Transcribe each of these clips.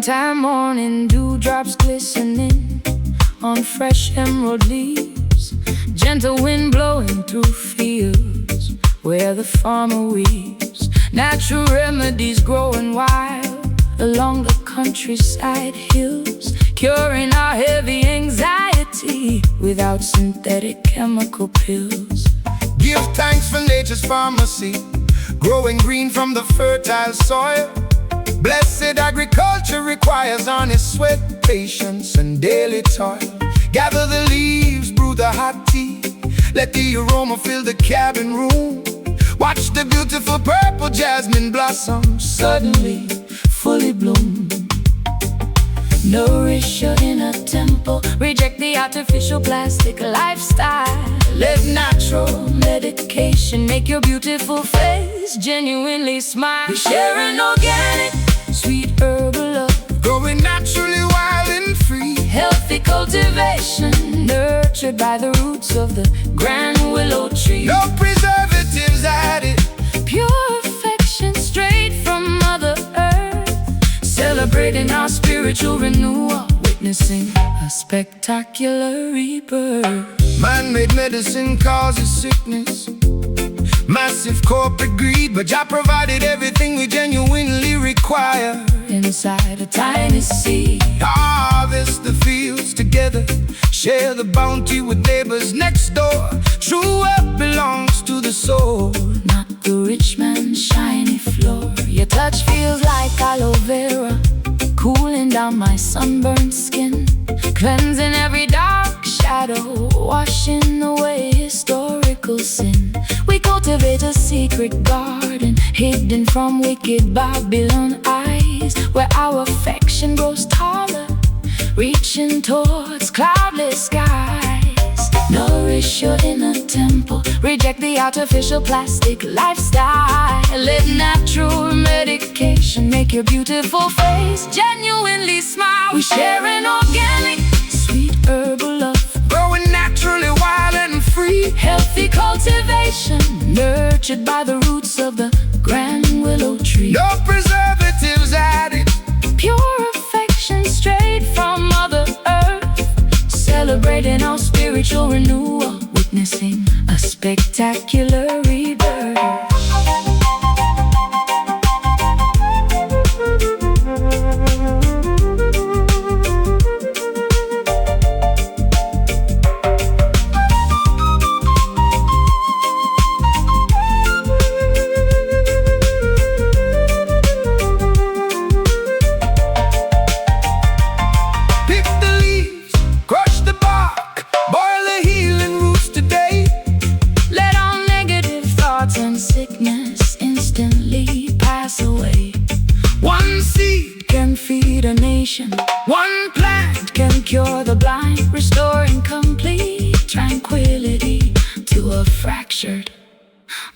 Springtime morning, dewdrops glistening on fresh emerald leaves. Gentle wind blowing through fields where the farmer weaves. Natural remedies growing wild along the countryside hills, curing our heavy anxiety without synthetic chemical pills. Give thanks for nature's pharmacy, growing green from the fertile soil. Blessed agriculture requires honest sweat, patience, and daily toil. Gather the leaves, brew the hot tea, let the aroma fill the cabin room. Watch the beautiful purple jasmine blossom suddenly fully bloom. Nourish your inner temple, Reject the artificial plastic lifestyle. let natural Medication make your beautiful face genuinely smile. We share an organic, sweet herbal love, growing naturally wild and free. healthy cultivation, nurtured by the roots of the grand willow tree. No preservatives added, Pure affection straight from Mother Earth, celebrating our spiritual renewal, witnessing a spectacular rebirth. man-made medicine causes sickness, massive corporate greed, but Jah provided everything we genuinely require. Inside a tiny seed, Harvest the fields together, share the bounty with neighbors next door. True wealth belongs to the soul, not the rich man's shiny floor. Your touch feels like aloe vera, cooling down my sunburned skin, cleansing every dark shadow, washing away historical sin. We cultivate a secret garden, hidden from wicked Babylon eyes, where our affection grows taller, reaching towards cloudless skies. Nourish your inner temple, reject the artificial plastic lifestyle. Let natural medication make your beautiful face genuinely smile. We share an organic, sweet herbal love, growing naturally wild and free. healthy cultivation, nurtured by the roots of the grand willow tree. No preservatives added, Pure affection straight from Mother Earth, celebrating our spiritual renewal, witnessing a spectacular rebirth. pick the leaves, crush the bark, boil the healing roots today. Let all negative thoughts and sickness instantly pass away. One seed, Can feed a nation, one plant, can cure the blind, restoring complete tranquility to a fractured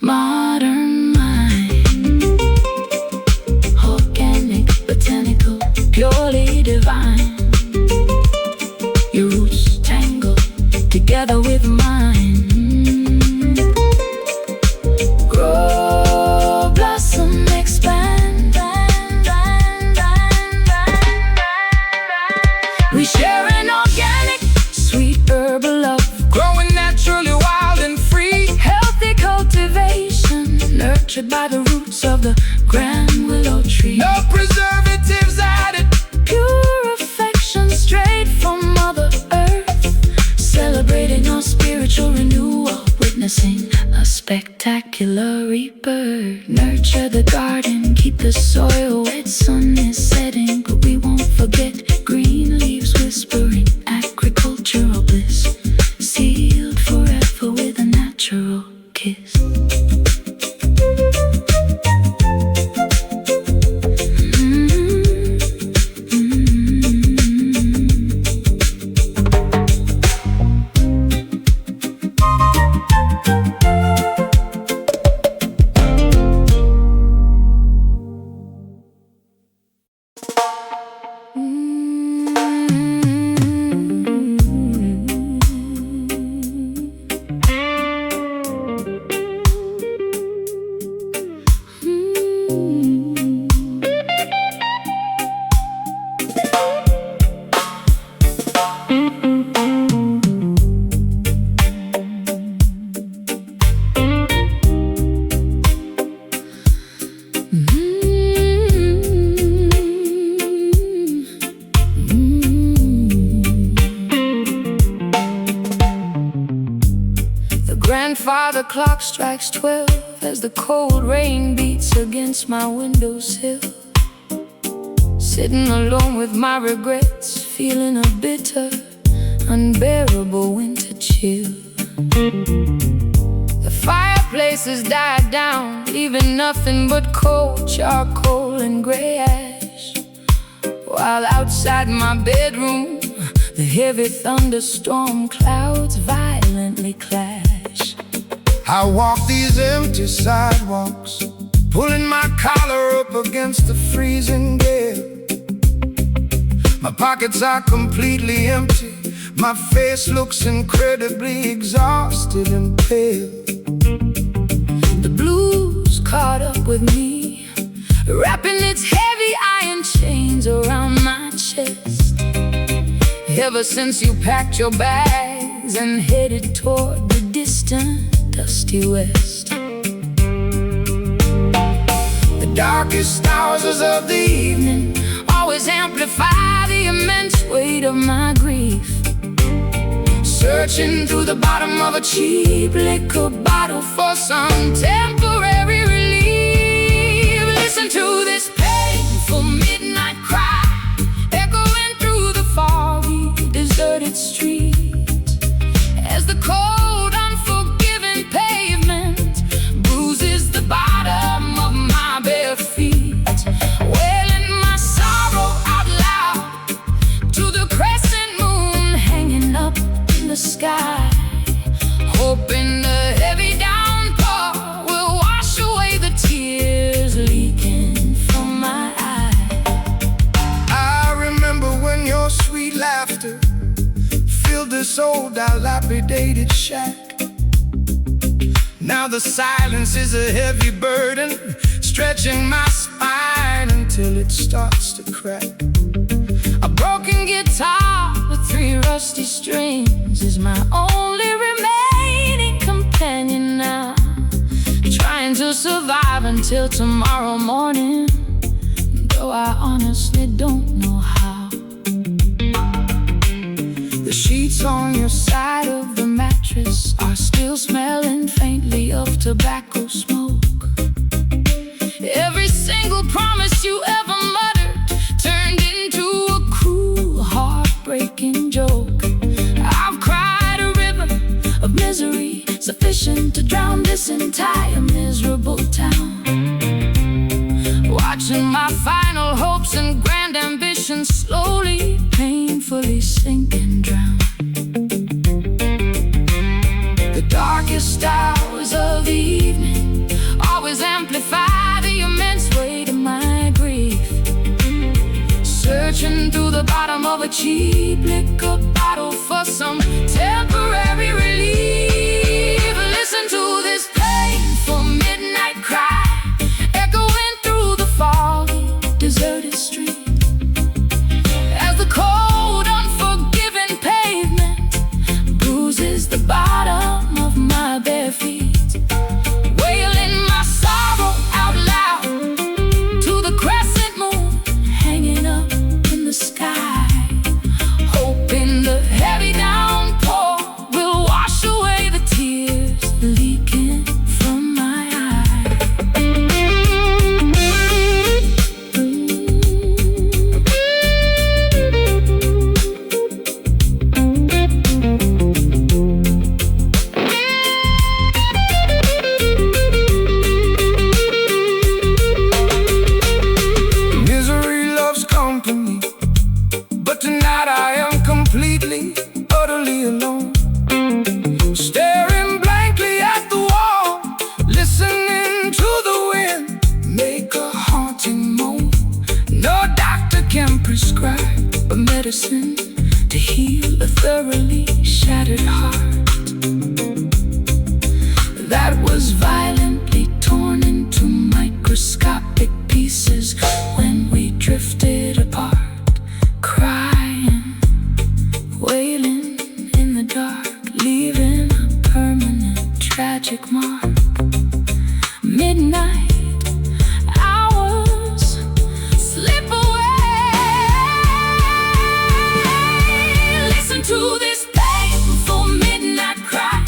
modern mind. Organic, botanical, purely divine. Your roots tangle together with mine. Grow, blossom, expand. We share an organic, sweet herbal love, growing naturally wild and free. healthy cultivation, nurtured by the roots of the grand willow tree. No preservatives added, Pure affection straight from Mother Earth, celebrating our spiritual renewal, witnessing a spectacular rebirth. Nurture the garden, keep the soil wet, sun is setting, but we won't forget green leaves whispering agricultural bliss, sealed forever with a natural kiss. clock strikes 12 as the cold rain beats against my windowsill. Sitting alone with my regrets, feeling a bitter, unbearable winter chill. The fireplace has died down, leaving nothing but cold charcoal and gray ash. While outside my bedroom, the heavy thunderstorm clouds violently clash. I walk these empty sidewalks, pulling my collar up against the freezing gale. My pockets are completely empty, my face looks incredibly exhausted and pale. The blues caught up with me, wrapping its heavy iron chains around my chest. Ever since you packed your bags and headed toward the distant, dusty west. The darkest hours of the evening always amplify the immense weight of my grief. Searching through the bottom of a cheap liquor bottle for some temporary relief. Listen to this painful midnight cry, echoing through the foggy, deserted streets, as the cold, unforgiving pavement bruises the bottom of my bare feet. Wailing my sorrow out loud to the crescent moon hanging up in the sky, hoping the heavy downpour will wash away the tears leaking from my eyes. I remember when your sweet laughter filled this old dilapidated shack. Now the silence is a heavy burden, stretching my spine until it starts to crack. A broken guitar with 3 rusty strings is my only remaining companion now, trying to survive until tomorrow morning, though I honestly don't know how. The sheets on your side of the mattress are still smelling faintly of tobacco smoke. Every single promise you ever muttered turned into a cruel, heartbreaking joke. I've cried a river of misery sufficient to drown this entire miserable town, watching my final hopes and grand ambitions slowly, painfully sink and drown. The darkest hours of the evening always amplify the immense weight of my grief. Searching through the bottom of a cheap liquor bottle for some temporary relief. Listen to this painful midnight cry, echoing through the foggy, deserted street, as the cold, unforgiving pavement bruises the bottom of my bare feet. Wailing my sorrow out loud to the crescent moon hanging up in the sky, hoping the heavy downpour will wash away the tears leaking from my eyes. Misery loves company, but tonight I am completely, utterly alone. Staring blankly at the wall, listening to the wind make a haunting moan. No doctor can prescribe a medicine to heal a thoroughly shattered heart that was violently torn into microscopic pieces when we drifted apart, crying, wailing in the dark, leaving a permanent tragic mark. Midnight hours slip away. Listen to this painful midnight cry,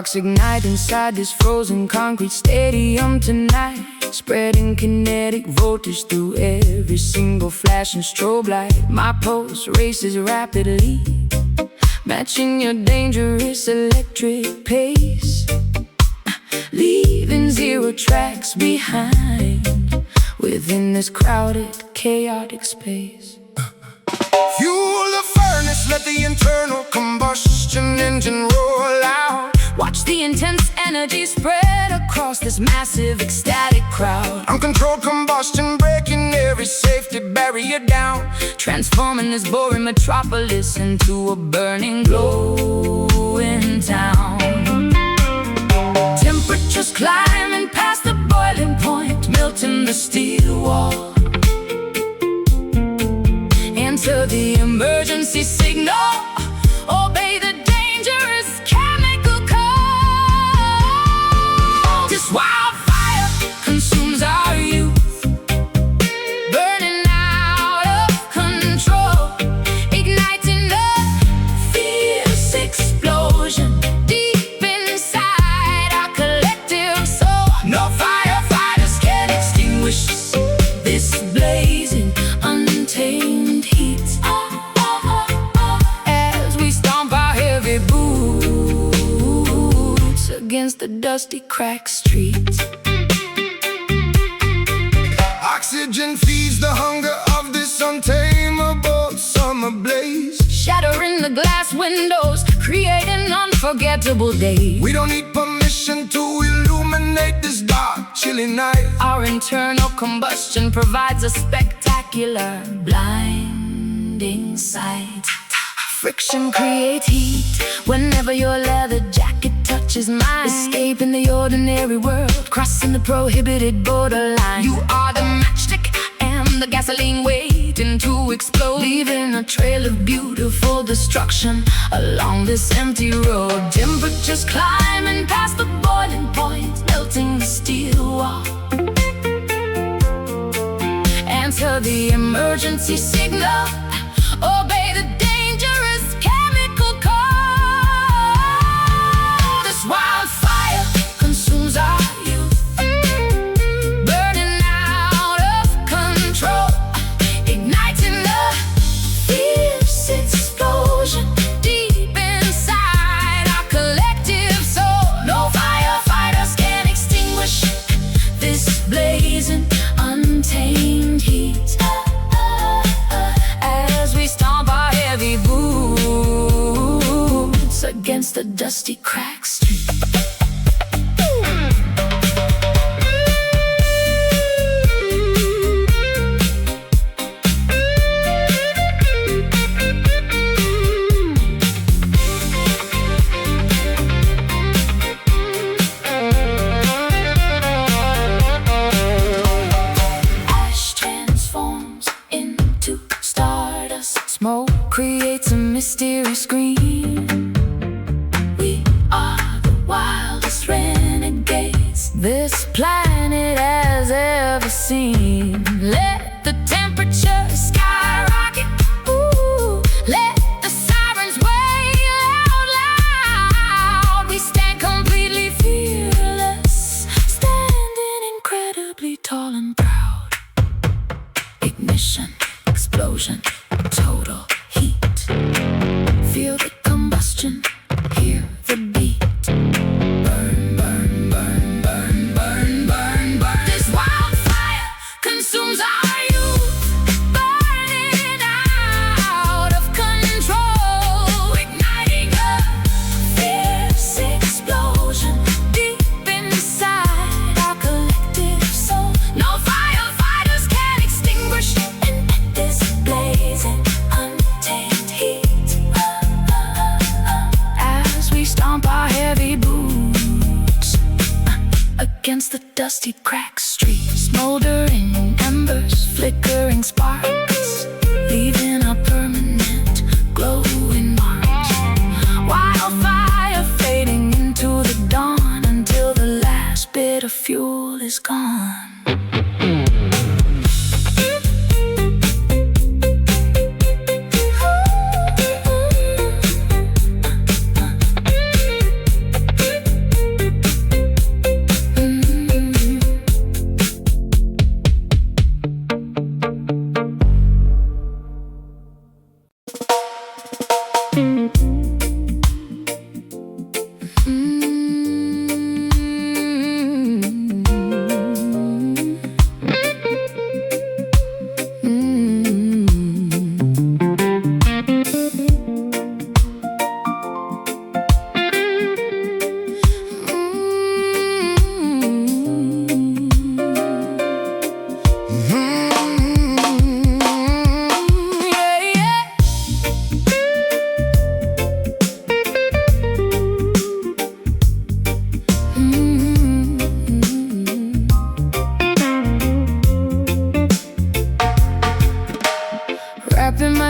Sparks ignite inside this frozen concrete stadium tonight, spreading kinetic voltage through every single flash and strobe light. My pulse races rapidly, matching your dangerous electric pace, leaving 0 tracks behind within this crowded, chaotic space. Fuel the furnace, let the internal combustion engine roll out. Watch the intense energy spread across this massive, ecstatic crowd. Uncontrolled combustion breaking every safety barrier down, transforming this boring metropolis into a burning, glowing town. Temperatures climbing past the boiling point, melting the steel wall. Enter the emergency signal, obey the dangerous chemical code. This wildfire consumes our youth, burning out of control, igniting a fierce explosion deep inside our collective soul. No firefighters can extinguish this blazing, untamed heat. As we stomp our heavy boots against the dusty, cracked streets. Oxygen feeds the hunger of this untamable summer blaze, Shattering the glass windows, creating unforgettable days. we don't need permission to illuminate this dark, chilly night. Our internal combustion provides a spectacular, blinding sight. Friction creates heat whenever your leather jacket touches mine, escaping the ordinary world, crossing the prohibited borderline. You are the matchstick and the gasoline waiting to explode, leaving a trail of beautiful destruction along this empty road. Temperatures climbing past the boiling point, melting the steel wall. Answer the emergency signal, obey the dangerous chemical code. This wildfire consumes our youth, burning out of control, igniting a fierce explosion deep inside our collective soul. No firefighters can extinguish this blazing, untamed heat. As we stomp our heavy boots against the dusty, cracked street. Ash transforms into stardust. Smoke creates a mysterious scream. We are the wildest renegades this planet has ever seen. Let the temperature skyrocket. Ooh, let the sirens wail out loud. We stand completely fearless, standing incredibly tall and proud. Ignition, explosion, total heat. Feel the combustion, hear the beat. Burn, burn, burn, burn, burn, burn, burn. This wildfire consumes our youth, burning out of control, igniting a fierce explosion deep inside our collective soul. No firefighters can extinguish this blazing, untamed heat. As we stomp our heavy boots against the dusty, cracked streets, smoldering embers, flickering sparks, leaving a permanent, glowing mark. Wildfire fading into the dawn until the last bit of fuel is gone.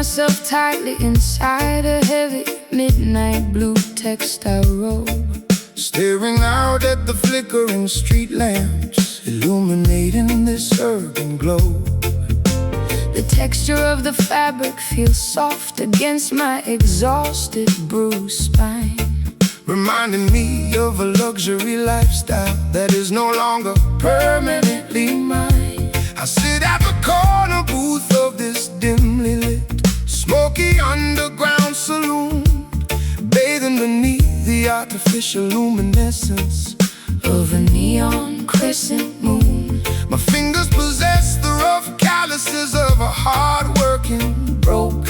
myself tightly inside a heavy midnight blue textile robe, staring out at the flickering street lamps, illuminating this urban globe. The texture of the fabric feels soft against my exhausted, bruised spine, reminding me of a luxury lifestyle that is no longer permanently mine. I sit at the corner booth of this dimly lit, smoky underground saloon, bathing beneath the artificial luminescence of a neon crescent moon. My fingers possess the rough calluses of a hard-working, broke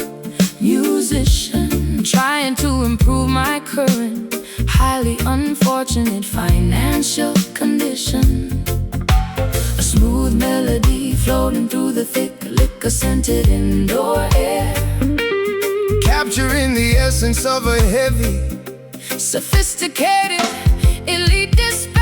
musician, trying to improve my current, highly unfortunate financial condition. A smooth melody floating through the thick liquor-scented indoor air, capturing the essence of a heavy, sophisticated, elite despair.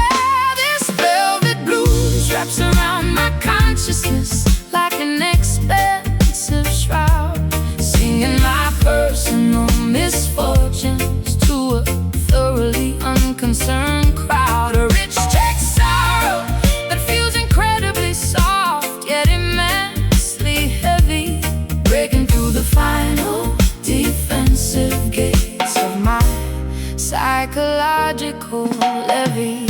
This velvet blues wraps around my consciousness like an expensive shroud, singing my personal misfortunes to a thoroughly unconcerned crowd. A rich takes sorrow that feels incredibly soft, yet immensely heavy, breaking through the final defensive gates of my psychological levee.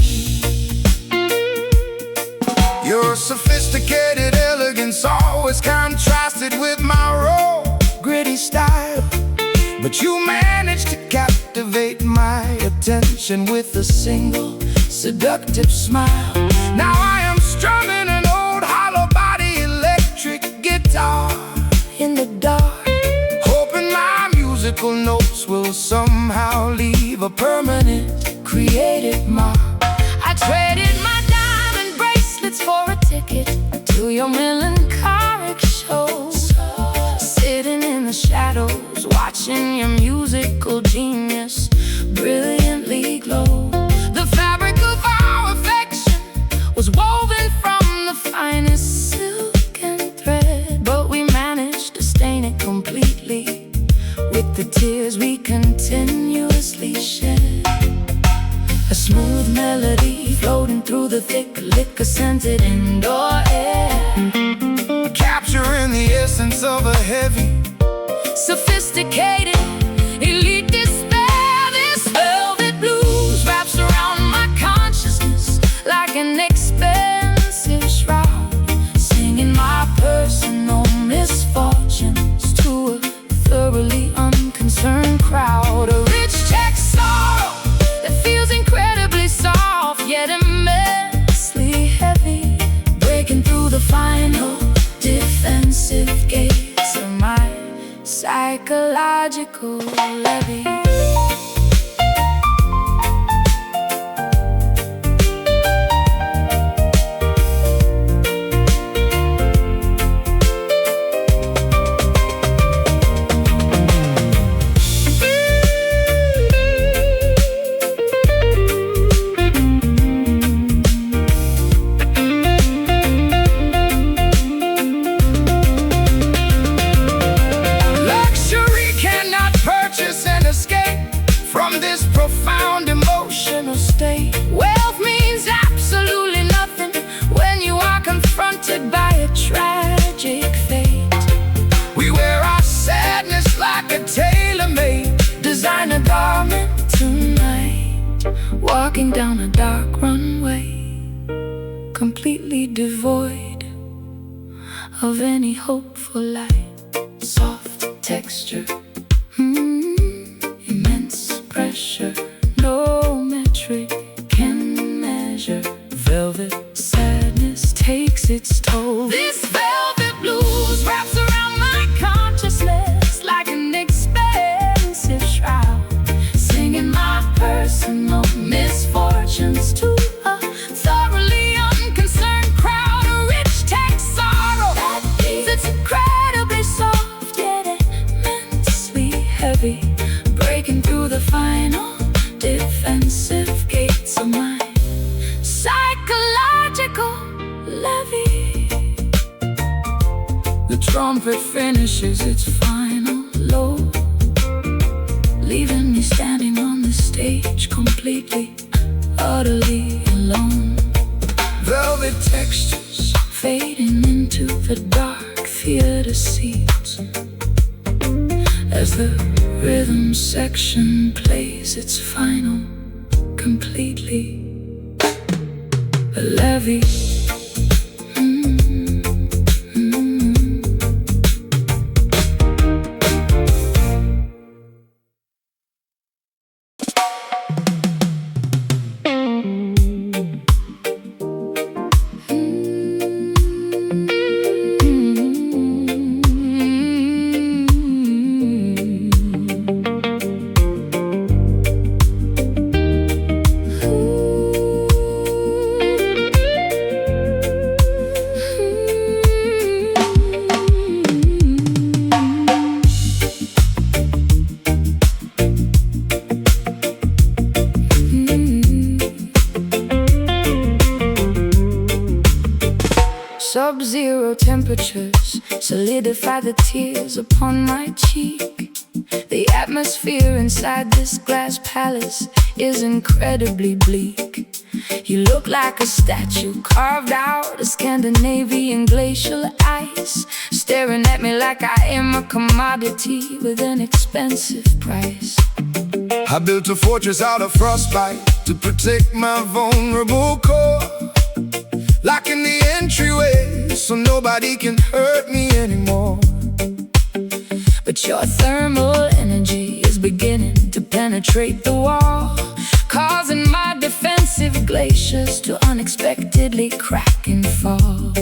Your sophisticated elegance always contrasted with my raw, gritty style, but you managed to captivate my attention with a single seductive smile. Now I am strumming an old hollow body electric guitar In the dark, hoping my musical notes will somehow leave a permanent, creative mark. I traded my diamond bracelets for a ticket to your melancholic show, sitting in the shadows, watching your musical genius brilliantly glow. The fabric of our affection was woven from the finest silk and thread, but we managed to stain it completely with the tears we continuously shed. A smooth melody floating through the thick liquor-scented indoor air, capturing the essence of a heavy, sophisticated, elite despair. This velvet blues wraps around my consciousness like an expensive shroud, singing my personal misfortunes to a thoroughly unconcerned crowd. A rich takes sorrow that feels incredibly soft, yet immensely heavy, breaking through the final defensive gates of my psychological levee. Profound emotional state. Wealth means absolutely nothing when you are confronted by a tragic fate. We wear our sadness like a tailor-made designer garment tonight, walking down a dark runway, completely devoid of any hope for light. Soft texture, immense pressure, no metric can measure. Velvet sadness takes its toll. This velvet blues wraps around my consciousness like an expensive shroud, singing my personal misfortunes to a thoroughly unconcerned crowd. A rich takes sorrow that's incredibly soft, yet immensely heavy, breaking through the final defensive gates of my psychological levee. The trumpet finishes its final low, leaving me standing on the stage completely, utterly alone. Velvet textures fading into the dark theater seats as the rhythm section plays its final, completely a levy. Sub-zero temperatures solidify the tears upon my cheek. The atmosphere inside this glass palace is incredibly bleak. You look like a statue carved out of Scandinavian glacial ice, staring at me like I am a commodity with an expensive price. I built a fortress out of frostbite to protect my vulnerable core, locking the entryway so nobody can hurt me anymore. But your thermal energy is beginning to penetrate the wall, causing my defensive glaciers to unexpectedly crack and fall.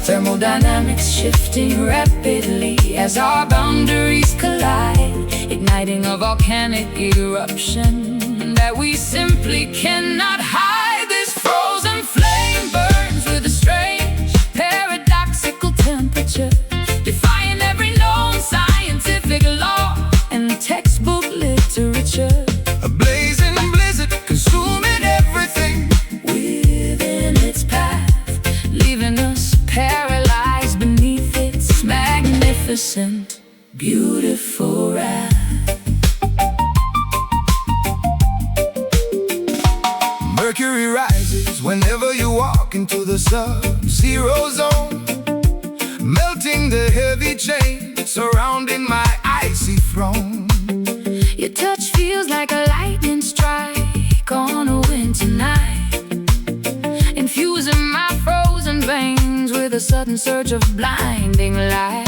Thermodynamics shifting rapidly as our boundaries collide, igniting a volcanic eruption that we simply cannot hide. This frozen flame burns with a strange, paradoxical temperature, defying every known scientific law and textbook literature. A blazing blizzard consuming everything within its path, leaving us paralyzed beneath its magnificent, beautiful wrath. Mercury rises whenever you walk into the sub-zero zone, melting the heavy chain surrounding my icy throne. Your touch feels like a lightning strike on a winter night, infusing my frozen veins with a sudden surge of blinding light.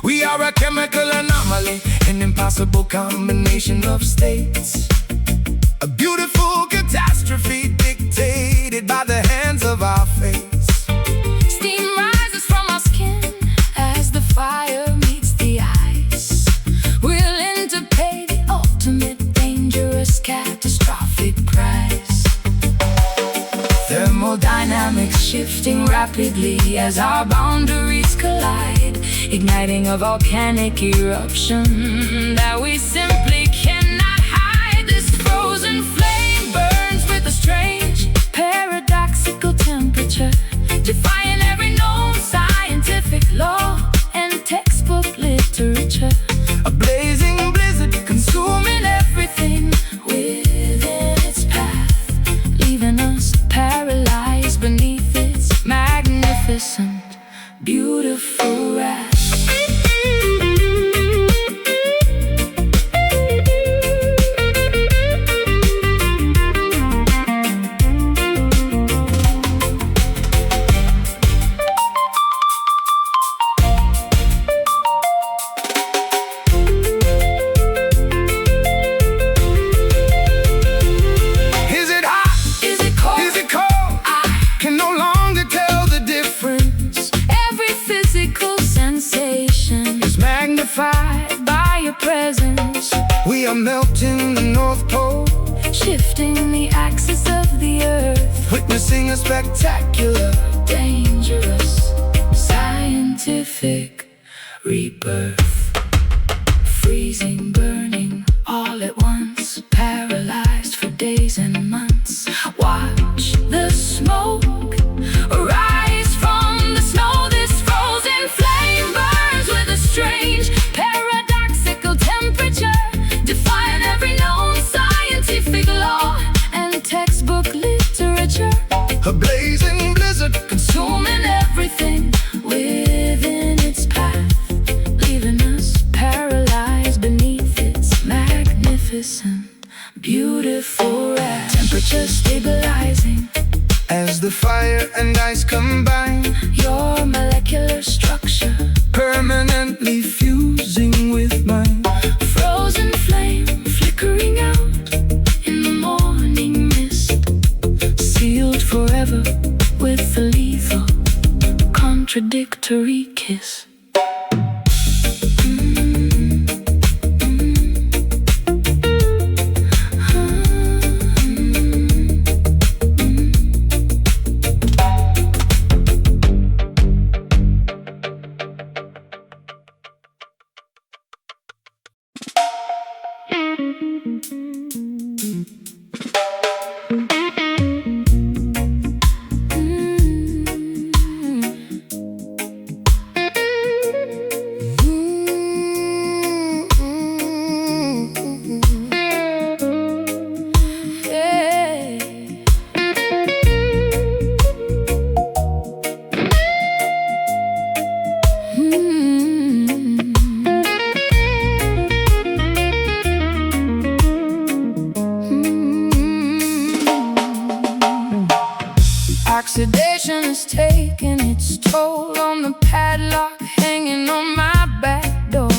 We are a chemical anomaly, an impossible combination of states, a beautiful catastrophe dictated by the hands of our fates. Steam rises from our skin as the fire meets the ice, willing to pay the ultimate dangerous catastrophic price. Thermodynamics shifting rapidly as our boundaries collide, igniting a volcanic eruption that we simply cannot hide. This frozen flame burns with a strange, paradoxical temperature, defying every known scientific law and textbook literature. A blazing blizzard Consuming everything within its path, leaving us paralyzed beneath its magnificent, beautiful wrath. By your presence, we are melting the North Pole, shifting the axis of the earth, witnessing a spectacular, dangerous, scientific rebirth. Freezing, burning, all at once, paralyzed for days and months. Watch the smoke rise from the snow. This frozen flame burns with a strange, combine your molecular structure, permanently fusing with mine. frozen flame flickering out in the morning mist, sealed forever with a lethal, contradictory kiss. Oxidation has taken its toll on the padlock hanging on my back door.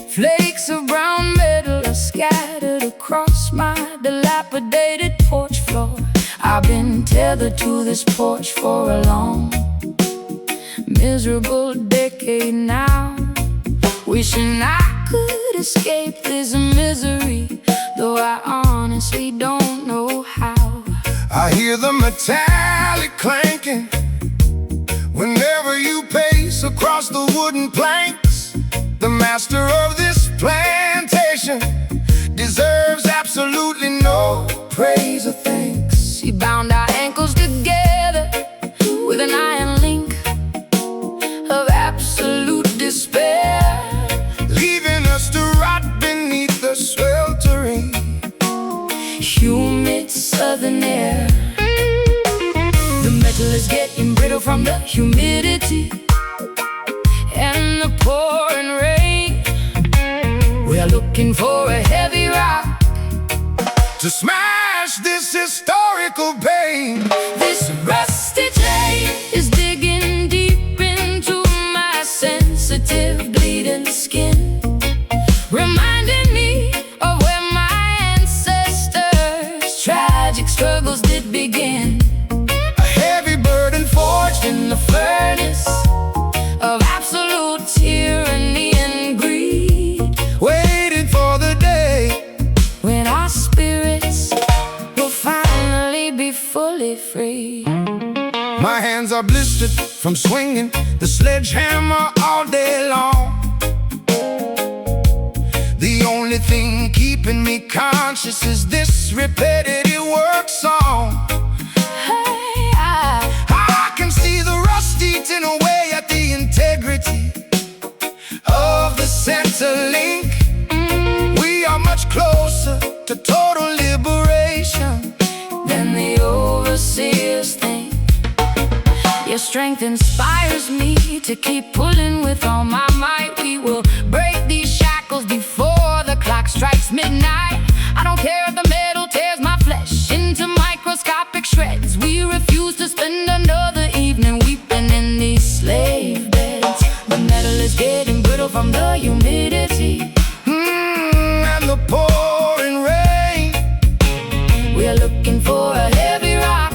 Flakes of brown metal are scattered across my dilapidated porch floor. I've been tethered to this porch for a long, miserable decade now, wishing I could escape this misery, though I honestly don't know how. I hear the metallic clanking whenever you pace across the wooden planks. The master of this plantation deserves absolutely no praise or thanks. He bound our ankles together with an iron link of absolute despair, leaving us to rot beneath the sweltering, humid southern air. The metal is getting brittle from the humidity and the pouring rain. We're looking for a heavy rock to smash this historical pain. This rusty chain is digging deep into my sensitive, bleeding skin, reminding me of where my ancestors' tragic struggles did begin. A heavy burden forged In the furnace of absolute tyranny and greed, waiting for the day when our spirits will finally be fully free. my hands are blistered from swinging the sledgehammer all day long. The only thing keeping me conscious is this repetitive work song. Hey, I can see the rust eating away at the integrity of the center link. We are much closer to total liberation than the overseers think. Your strength inspires me to keep pulling with all my might. We will break these shackles before the clock strikes midnight. I don't care if the metal tears my flesh into microscopic shreds. We refuse to spend another evening weeping in these slave beds. The metal is getting brittle from the humidity and the pouring rain. We're looking for a heavy rock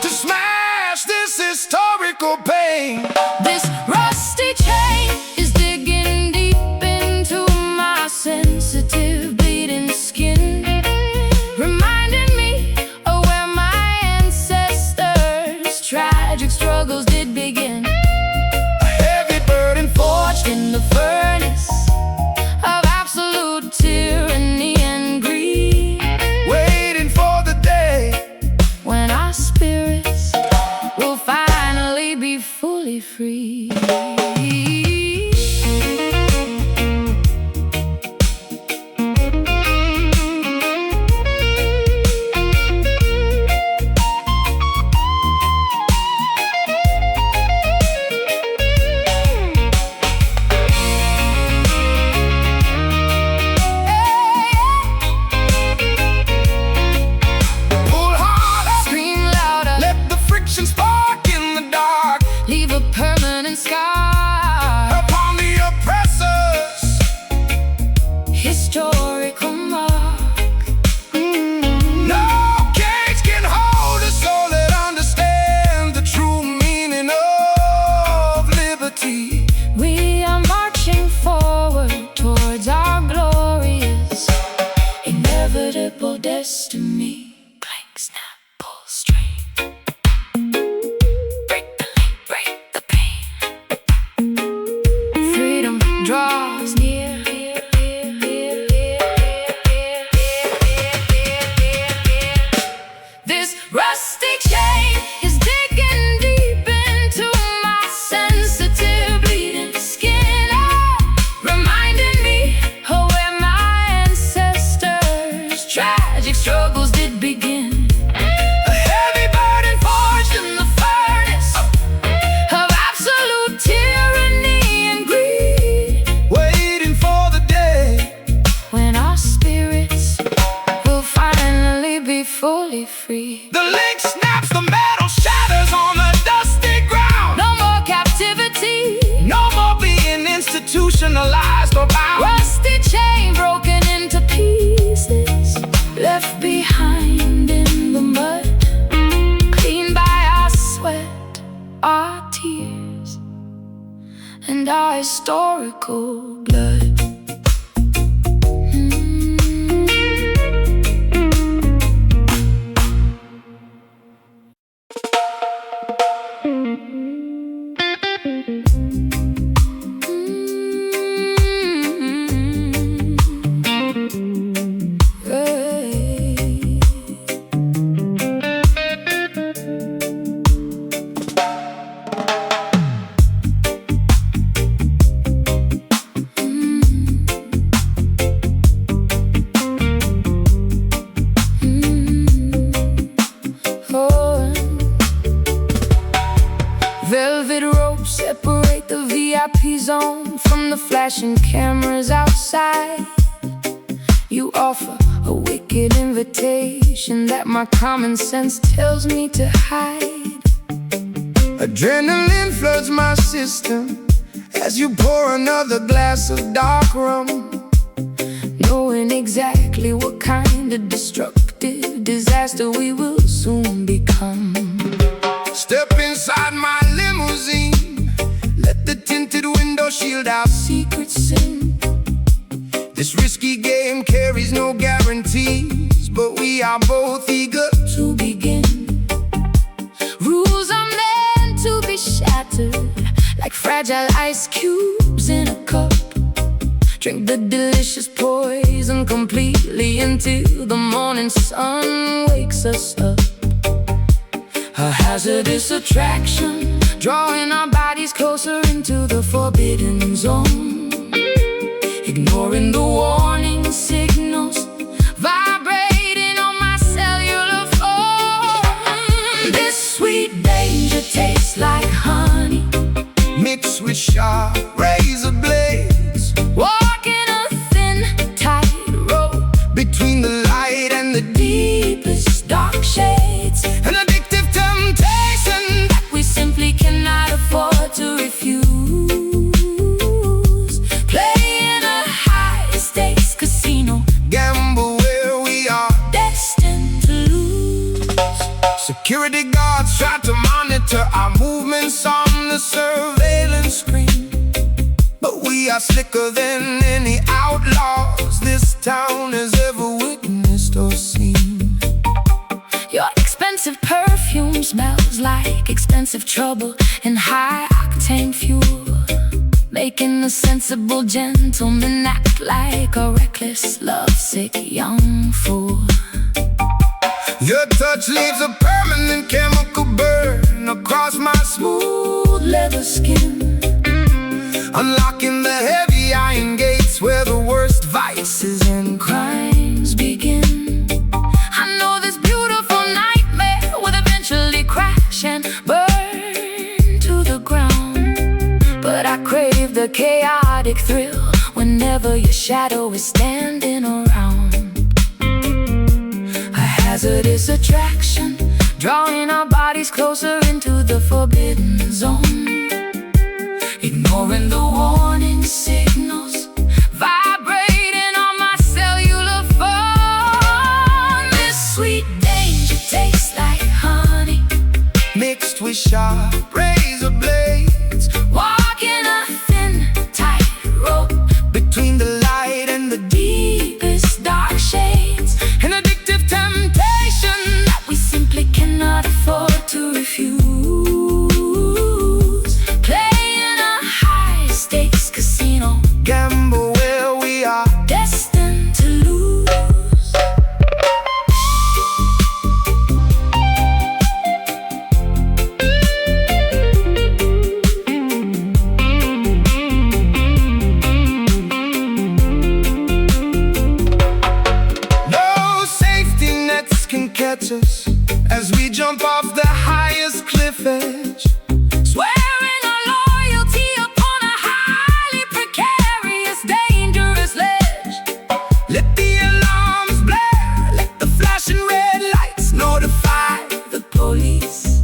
to smash this historical pain. This rusty chain is digging deep into my sensitive, bleeding skin, reminding me of where my ancestors' tragic struggles did begin. A heavy burden Forged in the furnace of absolute tyranny and greed, waiting for the day when our spirits will finally be fully free. and our historical blood. Velvet ropes separate the VIP zone from the flashing cameras outside. You offer a wicked invitation that my common sense tells me to hide. Adrenaline floods my system as you pour another glass of dark rum, knowing exactly what kind of destructive disaster we will soon become. Step inside my limousine, let the tinted window shield our Secret sin. This risky game carries no guarantees, but we are both eager to begin. Rules are meant to be shattered like fragile ice cubes in a cup. Drink the delicious poison completely until the morning sun wakes us up. A hazardous attraction, drawing our bodies closer into the forbidden zone. Ignoring the warning signals, vibrating on my cellular phone. This sweet danger tastes like honey, mixed with sharp razor blades. Walking a thin, tightrope between the light and the deepest dark shades. An addictive temptation that we simply cannot afford to refuse. Playing a high-stakes casino, gamble where we are destined to lose. Security guards try to monitor our movements on the surveillance screen, but we are slicker than any outlaws this town has ever witnessed or seen. Your expensive perfume smells like expensive trouble and high-octane fuel, making a sensible gentleman act like a reckless, lovesick young fool. Your touch leaves a permanent chemical burn across my smooth leather skin, unlocking the heavy iron gates where the worst vices and crimes begin. I know this beautiful nightmare will eventually crash and burn to the ground, but I crave the chaotic thrill whenever your shadow is standing around. A hazardous attraction, drawing our bodies closer into the forbidden zone. Ignoring the warning signals, vibrating on my cellular phone. This sweet danger tastes like honey, mixed with sharp razor blades. Walking a thin, tightrope between the light and the deepest dark shades. An addictive temptation that we simply cannot afford to refuse. Playing a high-stakes casino, gamble where we are destined to lose. No safety nets can catch us as we jump off the highest cliff edge, Swearing our loyalty upon a highly precarious, dangerous ledge. let the alarms blare, let the flashing red lights notify The police.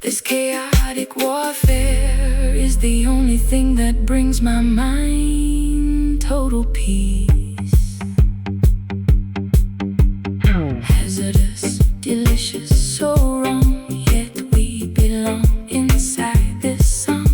This chaotic warfare is the only thing that brings my mind total peace. Hazardous, delicious, so wrong, yet we belong inside this song.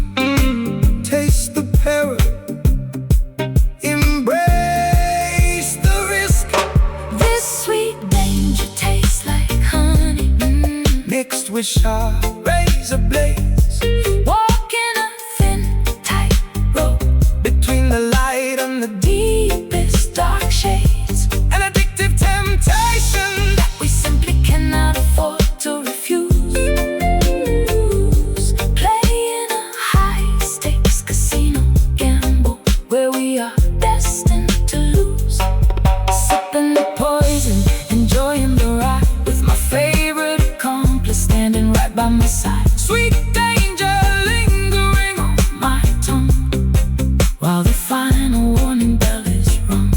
sweet danger lingering on my tongue, while the final warning bell is rung.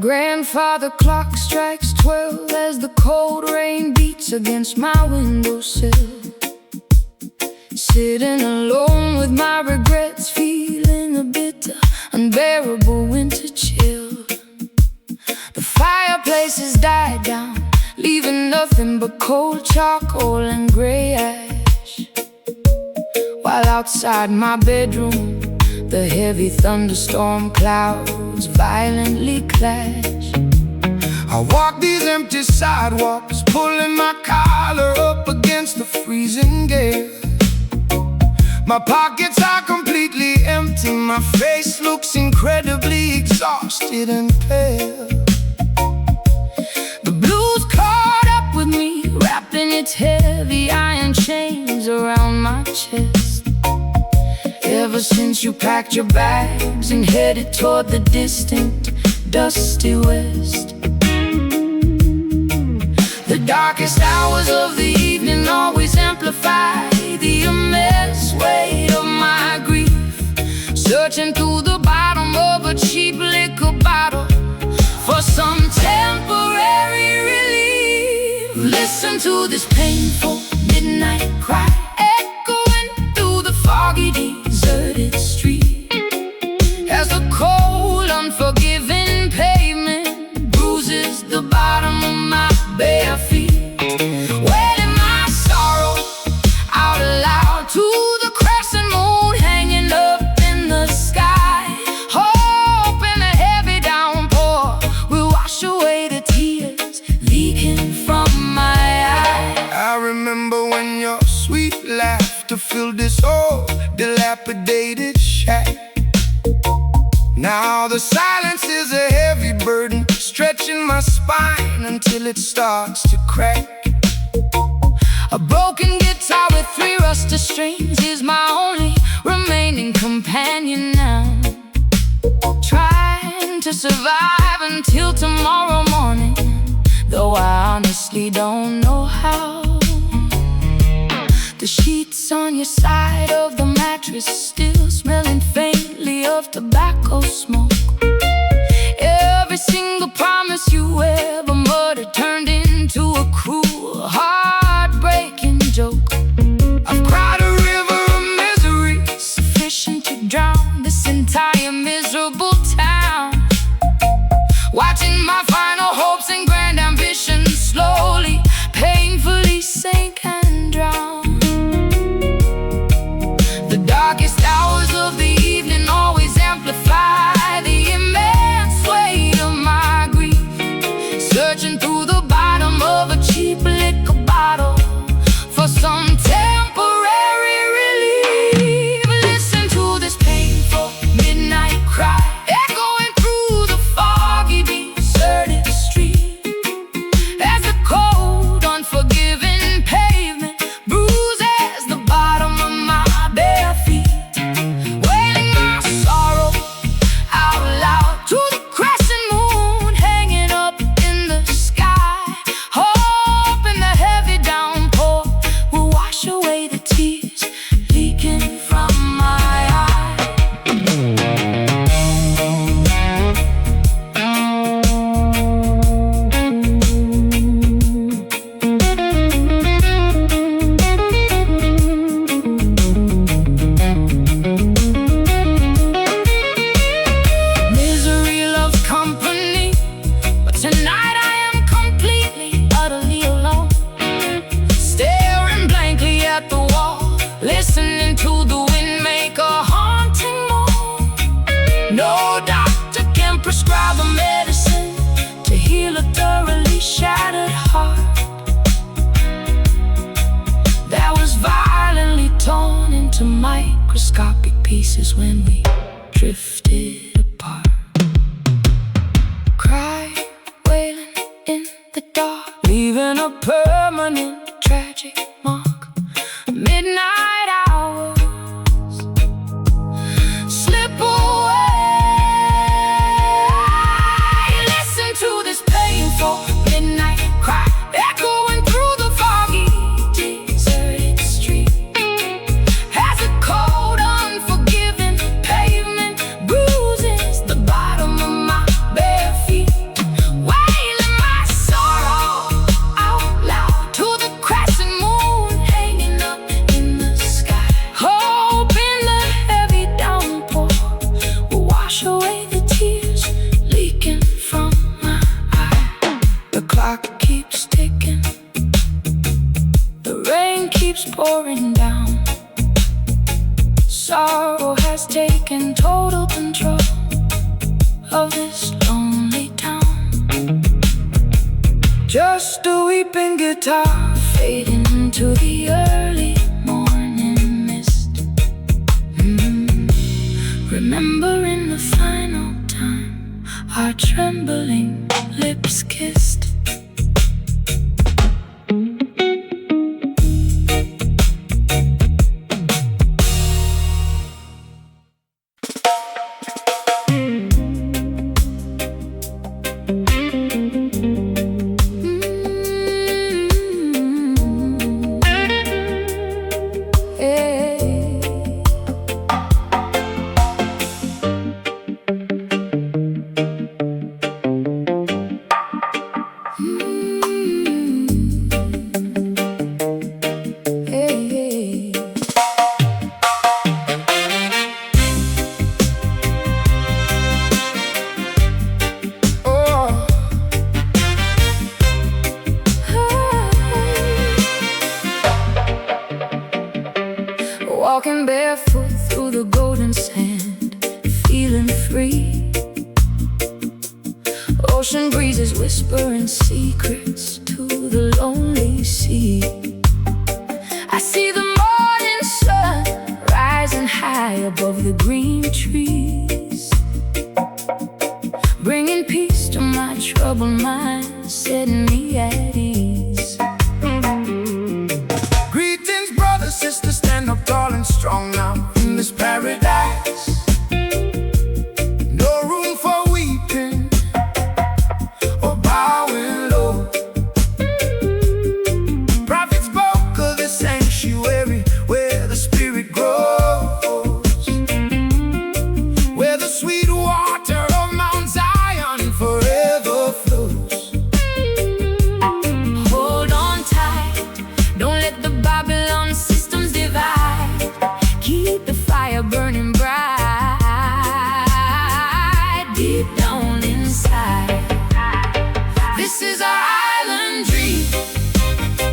Grandfather clock strikes 12 as the cold rain beats against my windowsill. Sitting alone with my regrets, feeling a bitter, unbearable winter chill. The fireplace has died down, leaving nothing but cold charcoal and gray ash. While outside my bedroom, the heavy thunderstorm clouds violently clash. I walk these empty sidewalks, pulling my collar up against the freezing gale. My pockets are completely empty, my face looks incredibly exhausted and pale. The blues caught up with me, wrapping its heavy iron chains around my chest. Ever since you packed your bags and headed toward the distant, dusty west, the darkest hours of the evening always amplify the immense weight of my grief. Searching through the bottom of a cheap liquor bottle for some temporary relief. Listen to this painful midnight cry echoing through the foggy deserted street, as the cold, unforgiving pavement bruises the bottom of my bare feet. Wailing my sorrow out aloud to the crescent moon hanging up in the sky, hoping a heavy downpour will wash away the tears leaking from my eyes. I remember when your sweet laughter filled this old dilapidated shack. Now the silence is a heavy burden, stretching my spine until it starts to crack. A broken guitar with 3 rusted strings is my only remaining companion now, trying to survive until tomorrow morning, though I honestly don't know how. The sheets on your side of the mattress still smelling faintly of tobacco smoke. Every single promise you ever muttered turned into a cruel, heartbreaking joke. I've cried a river of misery sufficient to drown this entire miserable town, watching my final hopes and grand ambitions slowly, painfully sink and drown. The darkest hours of the evening always amplify the immense weight of my grief. pieces when we drifted apart. Cry, wailing in the dark, leaving a permanent tragic mark. Midnight hours slip away. Listen to this painful midnight cry, echoing through the foggy, deserted street. As a cold, unforgiving pavement bruises the bottom of my bare feet, wailing my sorrow out loud to the crescent moon hanging up in the sky, hoping the heavy downpour will wash away the tears leaking from my eye. The clock keeps ticking, the rain keeps pouring down. Sorrow has taken total control of this lonely town. Just a weeping guitar fading into the early morning mist. Remembering the final time our trembling lips kissed. Walking barefoot through the golden sand, feeling free. Ocean breezes whispering secrets to the lonely sea. I see the morning sun rising high above the green trees, bringing peace to my troubled mind, setting me at ease. Greetings, brothers, sisters, stand up tall and strong now in this paradise. No room for weeping or bowing low. Prophet spoke of the sanctuary where the spirit grows, where the sweet water of Mount Zion forever flows. Hold on tight, don't let the Babylon systems divide. Keep the fire burning bright deep down inside. This is our island dream,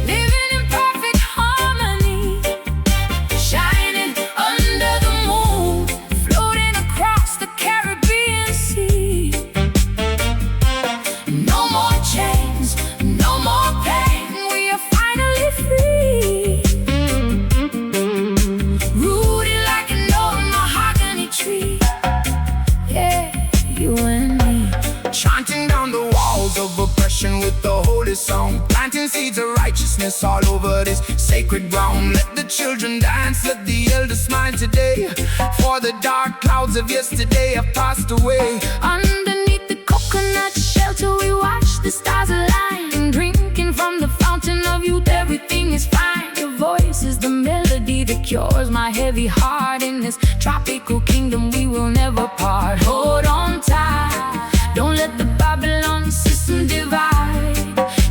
living in perfect harmony, shining under the moon, floating across the Caribbean Sea. No more chains, no more pain, we are finally free. Rooted like an old mahogany tree, yeah, you and me. Chanting down the walls of oppression with the holy song, planting seeds of righteousness all over this sacred ground. Let the children dance, let the elders smile today, for the dark clouds of yesterday have passed away. Underneath the coconut shelter we watch the stars align, drinking from the fountain of youth, everything is fine. Your voice is the melody that cures my heavy heart. In this tropical kingdom we will never part. Hold on tight, don't let the Babylon system divide.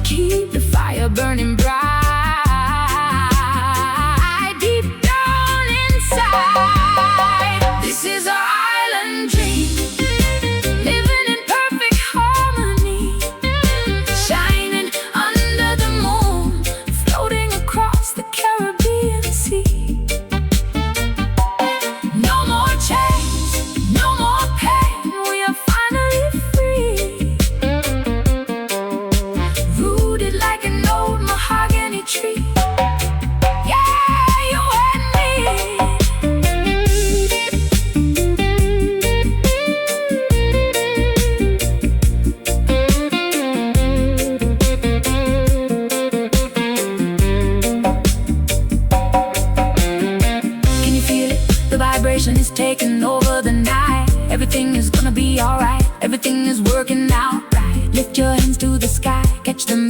Keep the fire burning bright deep down inside. This is our island dream, living in perfect harmony, shining under the moon, floating across the Caribbean Sea. No more chains, no more pain, we are finally free. Rooted like an old mahogany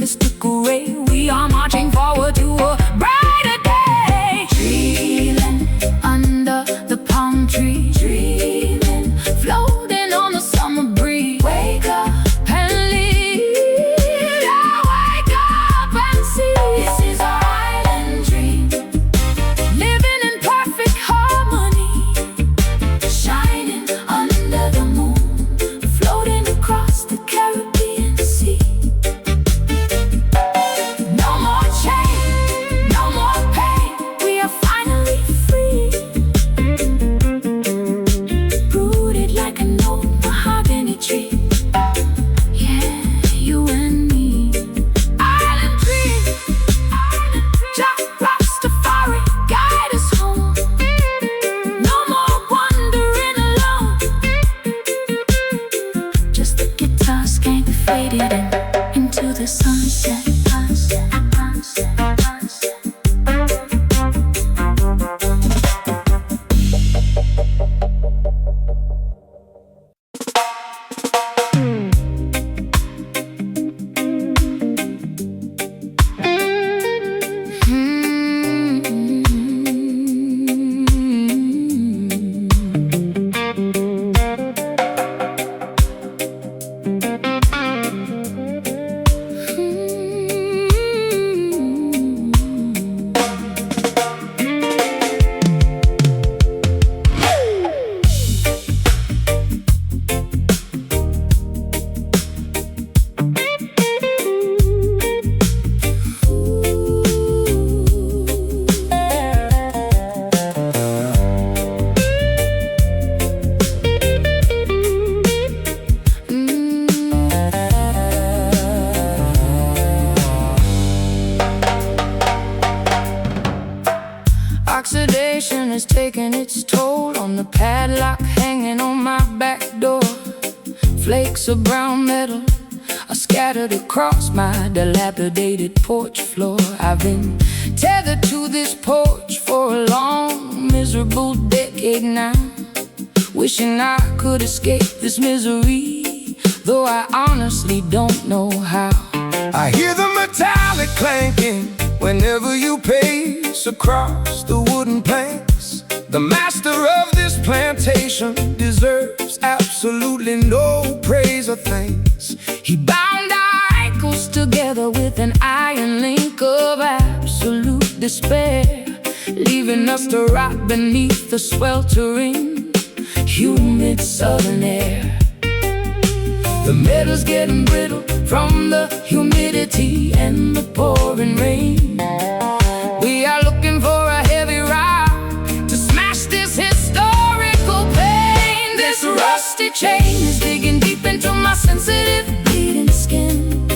mystic array. We are marching forward to a brighter day. Dreaming under the palm tree, dreaming, floating on the summer breeze. Wake up and leave, yeah, wake up and see. This is our island dream, living in perfect harmony, shining under the moon, floating across the Caribbean Sea. No more chain, no more pain, we are finally free. Rooted like an old mahogany tree, yeah, you and me. Island dream, Jack Rastafari, guide us home. No more wandering alone, just the guitar skank faded into the sunset. Oxidation is taking its toll on the padlock hanging on my back door. Flakes of brown metal are scattered across my dilapidated porch floor. I've been tethered to this porch for a long, miserable decade now, wishing I could escape this misery, though I honestly don't know how. I hear the metallic clanking whenever you pace across the wooden planks. The master of this plantation deserves absolutely no praise or thanks. He bound our ankles together with an iron link of absolute despair, leaving us to rot beneath the sweltering, humid southern air. The metal's getting brittle from the humidity and the pouring rain. We are looking for a heavy rock to smash this historical pain. This rusty chain is digging deep into my sensitive, bleeding skin,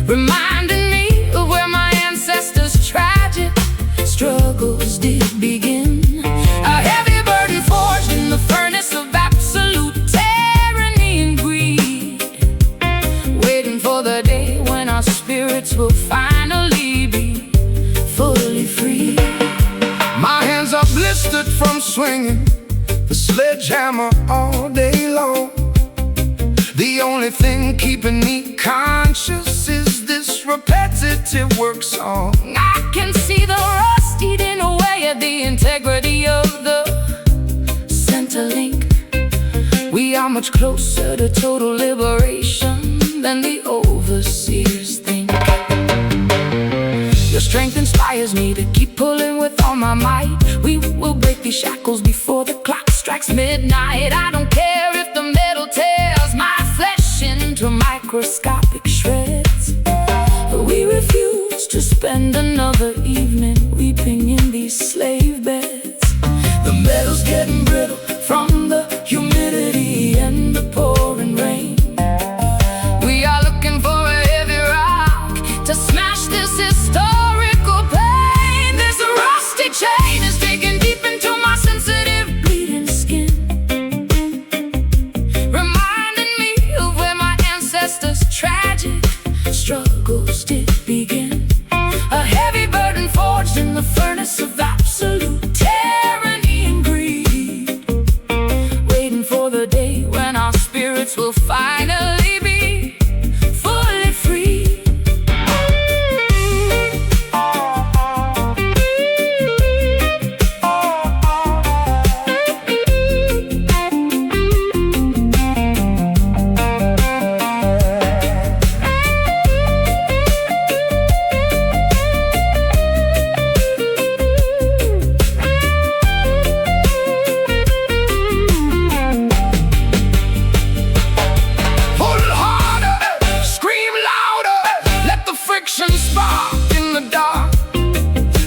reminding me of where my ancestors' tragic struggles did begin. A heavy burden forged in the furnace of absolute tyranny and greed, waiting for the day when our spirits will finally be fully free. My hands are blistered from swinging the sledgehammer all day long. The only thing keeping me conscious is this repetitive work song. I can see the rust eating away at the integrity of the center link. We are much closer to total liberation than the overseers think. Your strength inspires me to keep pulling with all my might. We will break these shackles before the clock strikes midnight. I don't care if the metal tears my flesh into microscopic shreds. We refuse to spend another evening weeping in these slave beds. The metal's getting brittle from the humidity and the pouring rain. We are looking for a heavy rock to smash this historical pain. This rusty chain is digging deep into my sensitive, bleeding skin, reminding me of where my ancestors' tragic struggles did begin. A heavy burden forged in the furnace of absolute tyranny and greed, waiting for the day when our spirits will finally be fully free. affection spark in the dark,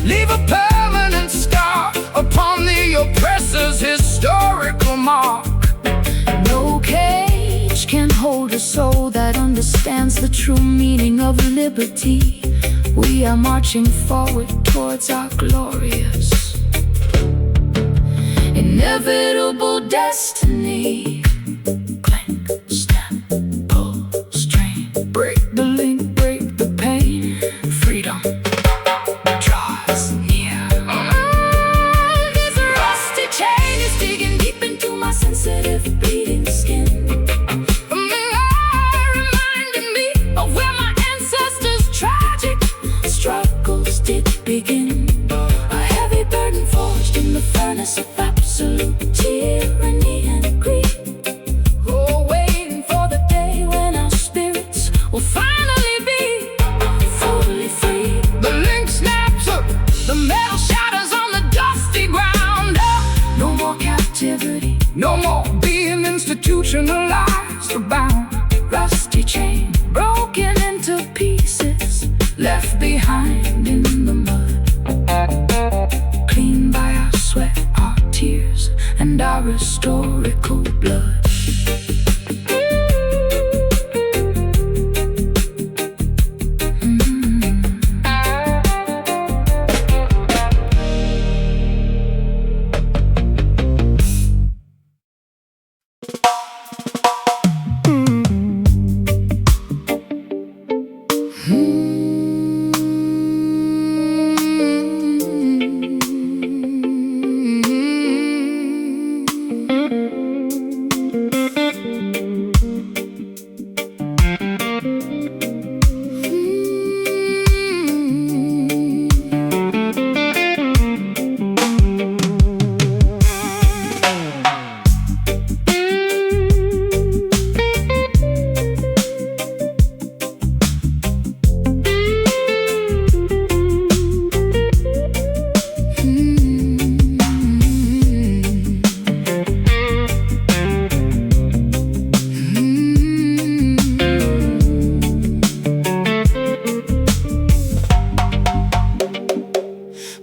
leave a permanent scar upon the oppressor's historical mark. No cage can hold a soul that understands the true meaning of liberty. We are marching forward towards our glorious, inevitable destiny. Clank, snap, pull, strain, break the link, break the pain. Freedom draws near. This rusty chain is digging deep into my sensitive bleeding skin, reminding me of where my ancestors' tragic struggles did begin. A heavy burden forged in the furnace of absolute tyranny and greed. Oh, waiting for the day when our spirits will finally be fully free. The link snaps up, The metal shatters on the dusty ground. No more captivity, no more being institutionalized or bound. rusty chain broken into pieces, left behind in the mud, clean by our sweat, our tears, and our historical blood.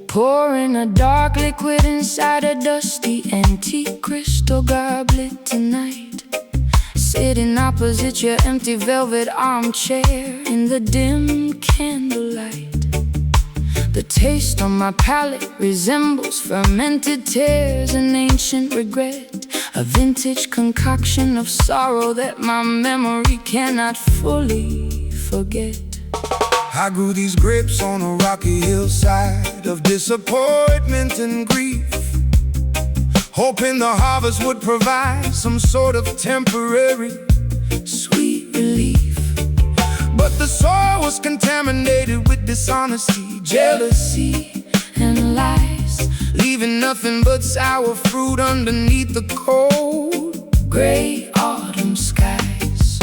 Pouring a dark liquid inside a dusty antique crystal goblet tonight, sitting opposite your empty velvet armchair in the dim candlelight. The taste on my palate resembles fermented tears and ancient regret, a vintage concoction of sorrow that my memory cannot fully forget. I grew these grapes on a rocky hillside of disappointment and grief, hoping the harvest would provide some sort of temporary Sweet relief, but the soil was contaminated with dishonesty, jealousy, and lies, leaving nothing but sour fruit underneath the cold gray autumn skies.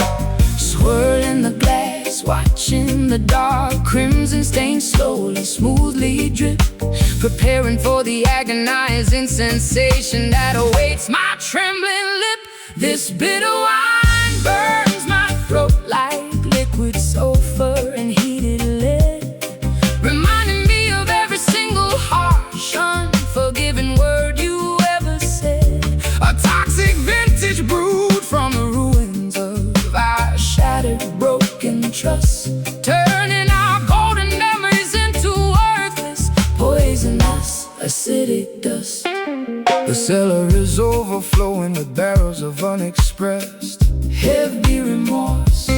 Swirling the glass, watching the dark crimson stain slowly, smoothly drip, preparing for the agonizing sensation that awaits my trembling lip. This bitter wine burns my throat like liquid sulfur and heated lead, reminding me of every single harsh, unforgiving word you ever said. a toxic vintage brewed from the ruins of our Shattered, broken trust, turning our golden memories into worthless, poisonous, acidic dust. The cellar is overflowing with barrels of unexpressed Heavy remorse,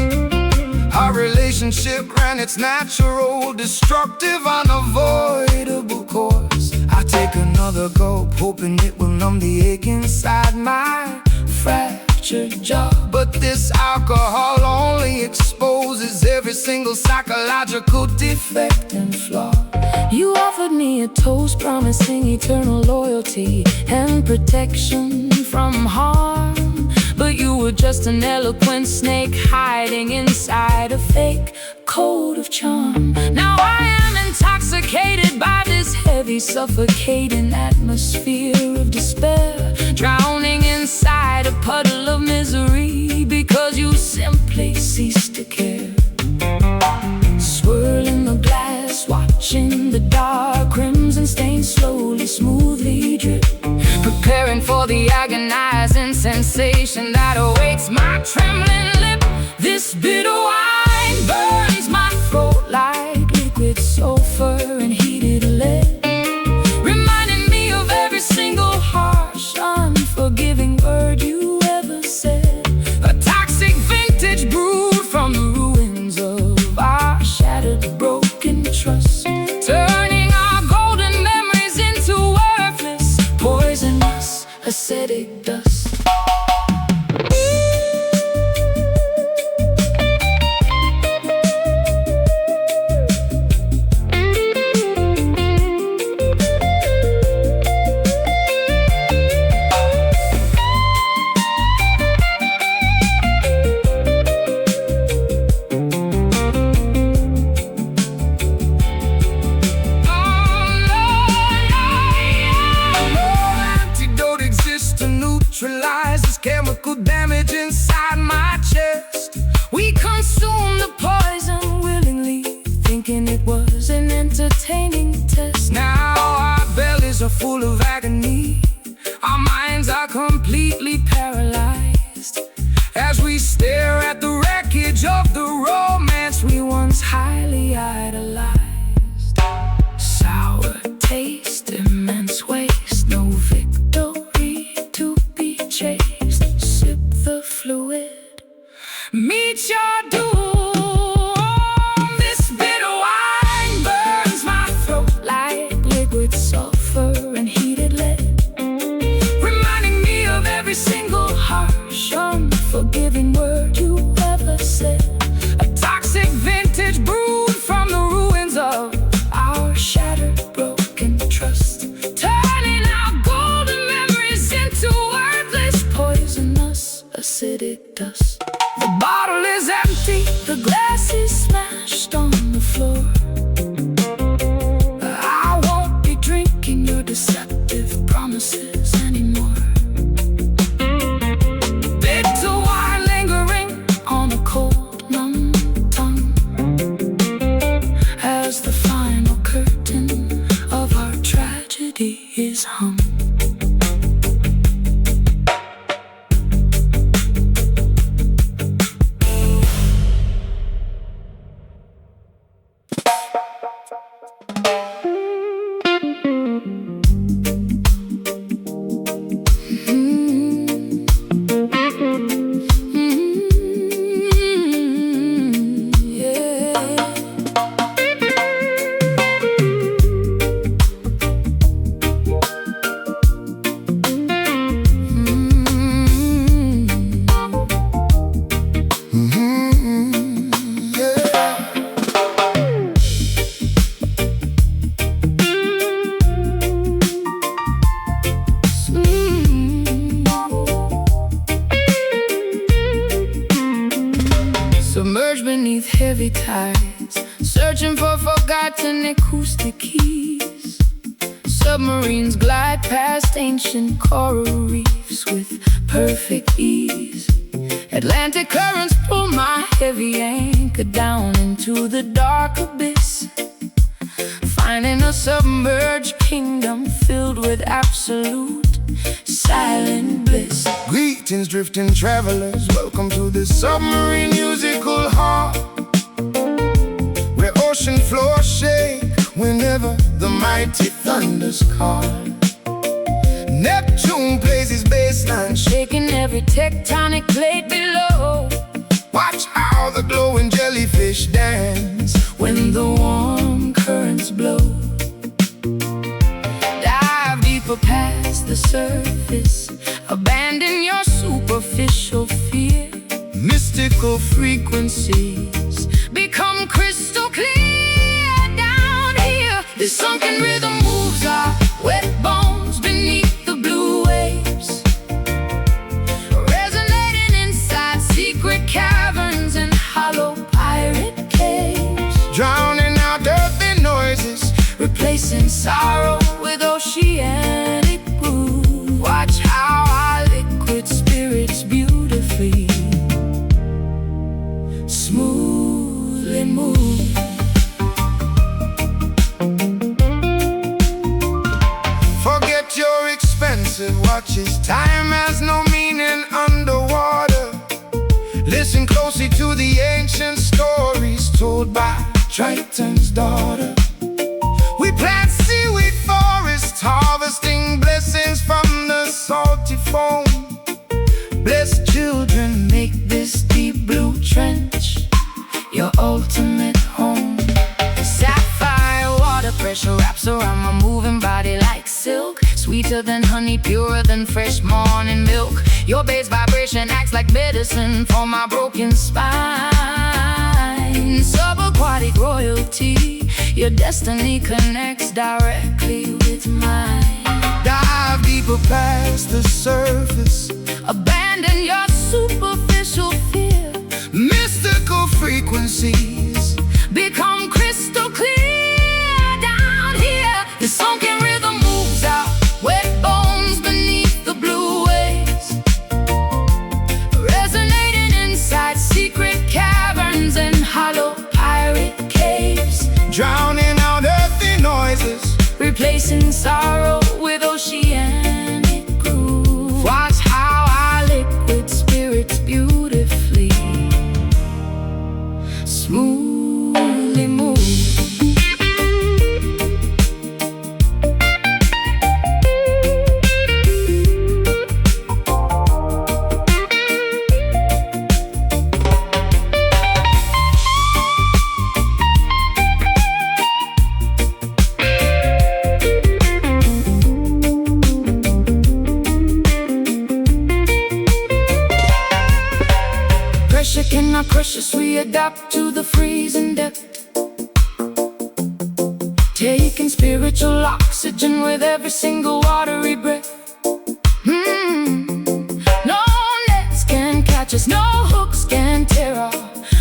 our relationship ran its natural, destructive, unavoidable course. I take another gulp, hoping it will numb the ache inside my fractured jaw. but this alcohol only exposes every single psychological defect And flaw. You offered me a toast promising eternal loyalty and protection from harm, but you were just an eloquent snake hiding inside a fake coat of charm. Now I am intoxicated by this heavy, suffocating atmosphere of despair, drowning inside a puddle of misery because you simply ceased to care. Swirling trembling lip. This bitter wine burns my throat like liquid sulfur and heated lead, reminding me of every single harsh, unforgiving word you ever said. A toxic vintage brewed from the ruins of our shattered, broken trust, turning our golden memories into worthless, poisonous, acidic dust. Neutralize this chemical damage inside my chest. We consume the poison willingly, thinking it was an entertaining test. Now our bellies are full of agony, our minds are completely paralyzed, as we stare at the wreckage of the romance we once highly idolized. Sour taste, immense waste, no victory to be chased. Sip the fluid, meet your doom. This bitter wine burns my throat like liquid sulfur and heated lead, reminding me of every single harsh, unforgiving word you ever said. A toxic vintage brewed from the ruins of our shattered, broken trust, turning our golden memories into worthless, poisonous, acidic dust. The bottle is empty, the glass is smashed on the floor. I won't be drinking your deceptive promises anymore. Bitter wine lingering on a cold, numb tongue, as the final curtain of our tragedy is hung. Submerged beneath heavy tides, searching for forgotten acoustic keys. Submarines glide past ancient coral reefs with perfect ease. Atlantic currents pull my heavy anchor down into the dark abyss, finding a submerged kingdom filled with absolute silent bliss. Greetings, drifting travelers, welcome to this submarine musical hall, where ocean floors shake whenever the mighty thunders call. Neptune plays his bassline, shaking every tectonic plate below. Watch how the glowing jellyfish dance when the warm currents blow. Dive deeper past the surface, abandon your superficial fear. Mystical frequencies become crystal clear down here. This sunken rhythm moves our wet bones beneath the blue waves, resonating inside secret caverns and hollow pirate caves, drowning out earthly noises, replacing sorrow with oceanic groove. Watch how our liquid spirits beautifully, smoothly move. Forget your expensive watches, time has no meaning underwater. by Triton's daughter. We plant seaweed forests, harvesting blessings from the salty foam. Blessed children, make this deep blue trench your ultimate home. Sapphire water pressure wraps around my moving body like silk. Sweeter than honey, purer than fresh morning milk. Your bass vibration acts like medicine for my broken spine. Subaquatic royalty, your destiny connects directly with mine. Dive deeper past the surface, abandon your superficial fear. Mystical frequencies become crystal clear down here. The sunken rhythm moves out wet bones beneath the blue waves, resonating inside secret caverns and hollow pirate caves, drowning out earthly noises, replacing sorrow with oceanic groove. Watch how our liquid spirits beautifully smoothly move. Pressure cannot crush us, we adapt to the freezing depth, taking spiritual oxygen with every single watery breath. No nets can catch us, no hooks can tear our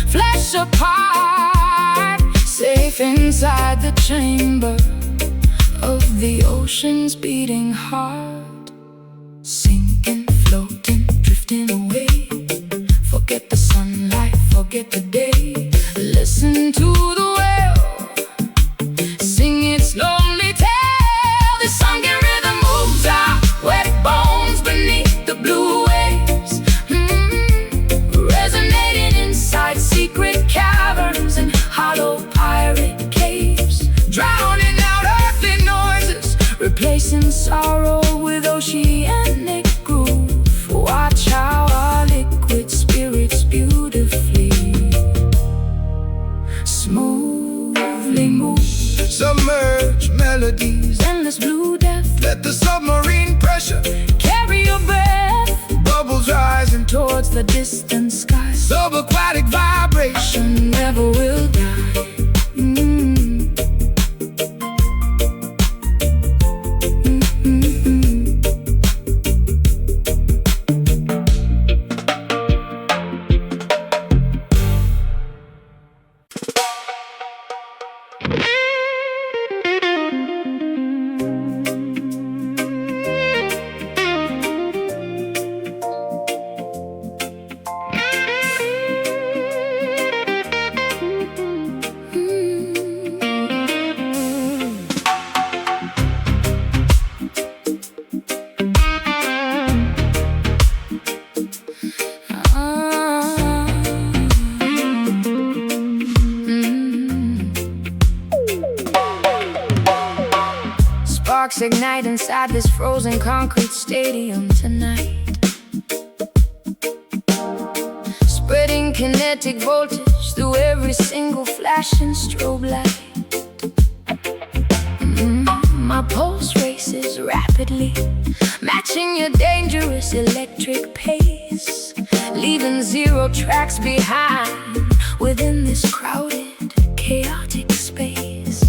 flesh apart. Safe inside the chamber of the ocean's beating heart. Sinking, floating, drifting away. Forget the sunlight, forget the day. Listen to the whale sing its lonely tale. The sunken rhythm moves out wet bones beneath the blue waves, resonating inside secret caverns and hollow pirate caves, drowning out earthly noises, replacing sorrow with oceanic groove. Watch how our liquid spirits beautifully smoothly move. Submerge melodies, endless blue depth. Let the submarine pressure carry your breath. Bubbles rising towards the distant sky. Subaquatic vibration never will die. Sparks ignite inside this frozen concrete stadium tonight, spreading kinetic voltage through every single flashing strobe light. My pulse races rapidly, matching your dangerous electric pace, leaving zero tracks behind within this crowded, chaotic space.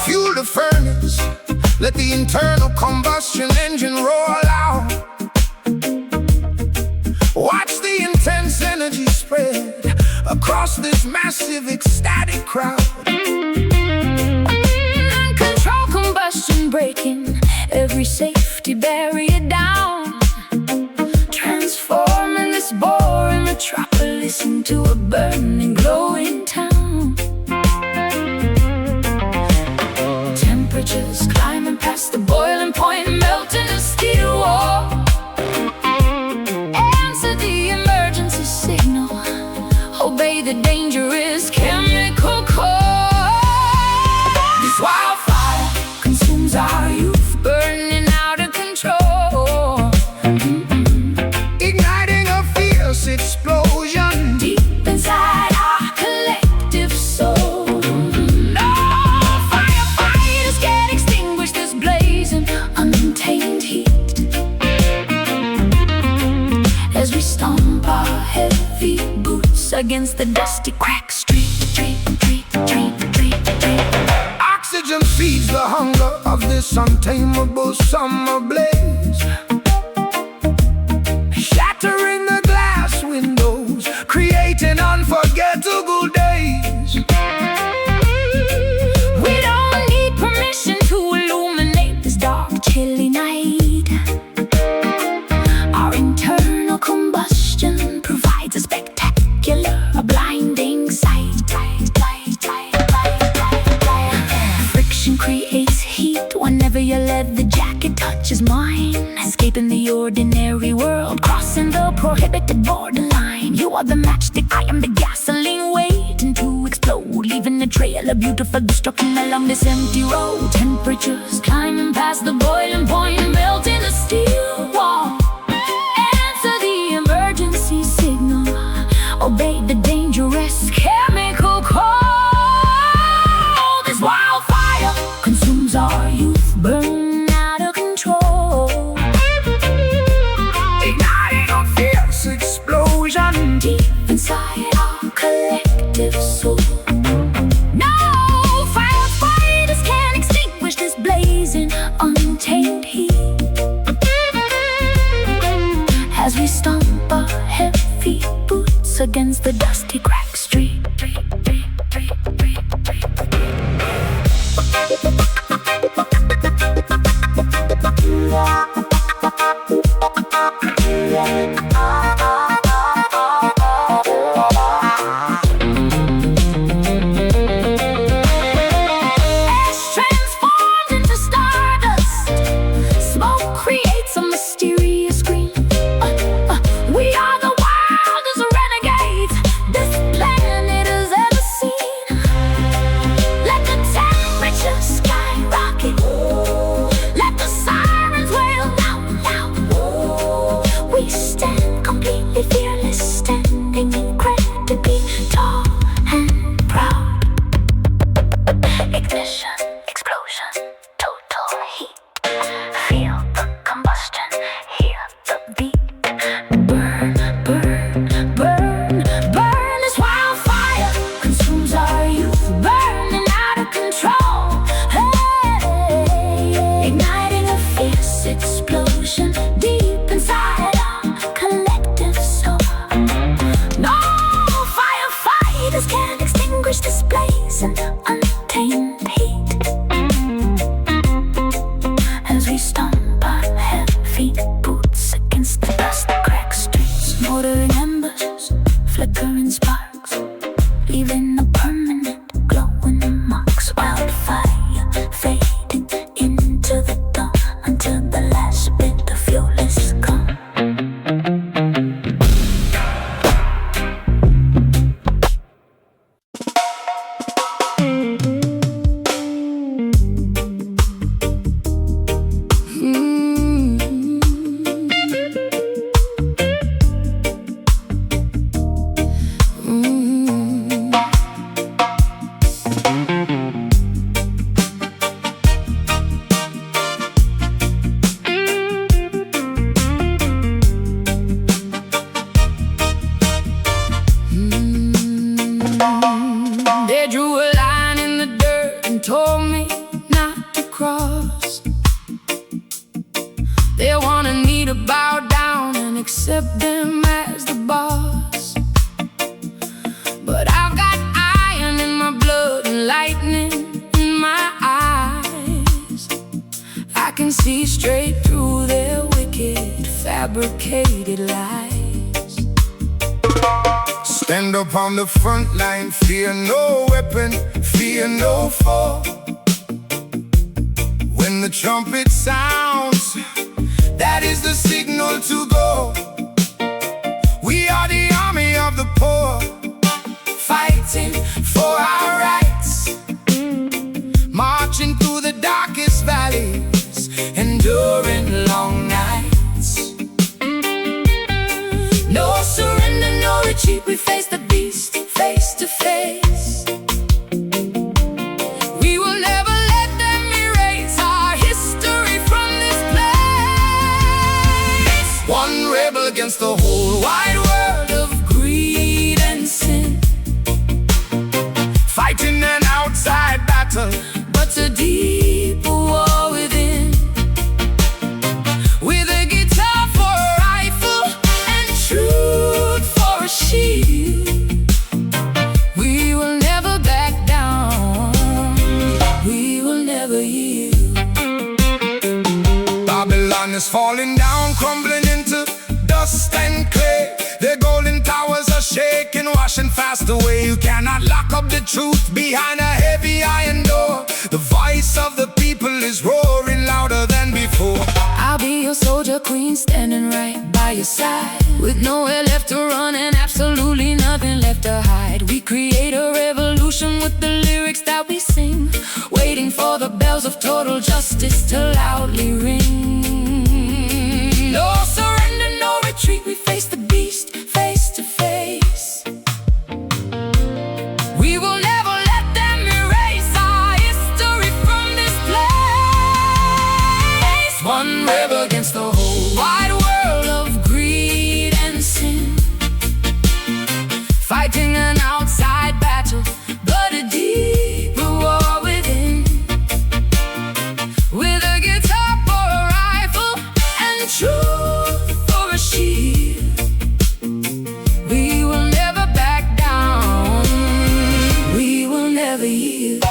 Fuel the furnace, let the internal combustion engine roar out. Watch the intense energy spread across this massive, ecstatic crowd. Uncontrolled combustion breaking every safety barrier down, transforming this boring metropolis into a burning, glowing town. Temperatures climbing past the boiling point, melting a steel wall. Answer the emergency signal, obey the dangerous chemical against the dusty crack street. Oxygen feeds the hunger of this untamable summer blaze, shattering the glass windows, creating unforgettable days. We don't need permission to illuminate this dark, chilly night. Our internal combustion provides a spectacular, a blinding sight. Friction creates heat whenever your leather jacket touches mine. Escaping the ordinary world, crossing the prohibited borderline. You are the matchstick, I am the gasoline, waiting to explode, leaving a trail of beautiful destruction along this empty road. Temperatures climbing past the boiling point, melting the steel wall. Answer the emergency signal, obey the dangerous chemical call. This wildfire consumes our youth, burn out of control, Igniting a fierce explosion deep inside our collective soul. No firefighters can extinguish this blazing, untamed heat. As we stomp our heavy boots against the dusty crack street. Ash transformed into stardust, smoke creates a mysterious scream. We are the wildest renegades this planet has ever seen. Let the temperature skyrocket, let the sirens wail loud. We stand completely fearless, standing incredibly tall and proud. Ignition, explosion, total heat. Feel the combustion, hear the beat. Burn, burn, burn, burn. This wildfire consumes our youth, burning out of control. Hey, igniting a fierce explosion deep inside our collective soul. No firefighters can extinguish this blazing, untamed heat. As we stomp our heavy boots against the dusty crack streets, smoldering embers, flickering sparks, leaving a permanent glowing marks. Wildfire fading into the dawn until the last bit of fuel is gone. They drew a line in the dirt and told me not to cross. They wanted me to bow down and accept them as the boss. But I've got iron in my blood and lightning in my eyes. I can see straight through their wicked, fabricated lies. Stand up on the front line, fear no weapon, fear no foe. When the trumpet sounds, that is the signal to go. We are the army of the poor, fighting for our rights, marching through the darkest valleys, enduring long nights. No surrender, no retreat, we face the beast face to face. We will never let them erase our history from this place. One rebel outside battle, but a deeper war within. With a guitar for a rifle and truth for a shield, we will never back down, we will never yield. Babylon is falling down, crumbling into dust and clay. Their golden towers are shaking, washing fast away. You cannot lock up the truth behind a heavy iron door. The voice of the people is roaring louder than before. I'll be your soldier queen, standing right by your side, with nowhere left to run and absolutely nothing left to hide. We create a revolution with the lyrics that we sing, waiting for the bells of total justice to loudly ring. No surrender, no retreat, we face the beast face to face. We will never let them erase our history from this place. One rebel against the whole wide world of greed and sin, fighting an outside battle, but a deeper war within. With a guitar for a rifle and truth for a shield, we will never back down, we will never yield.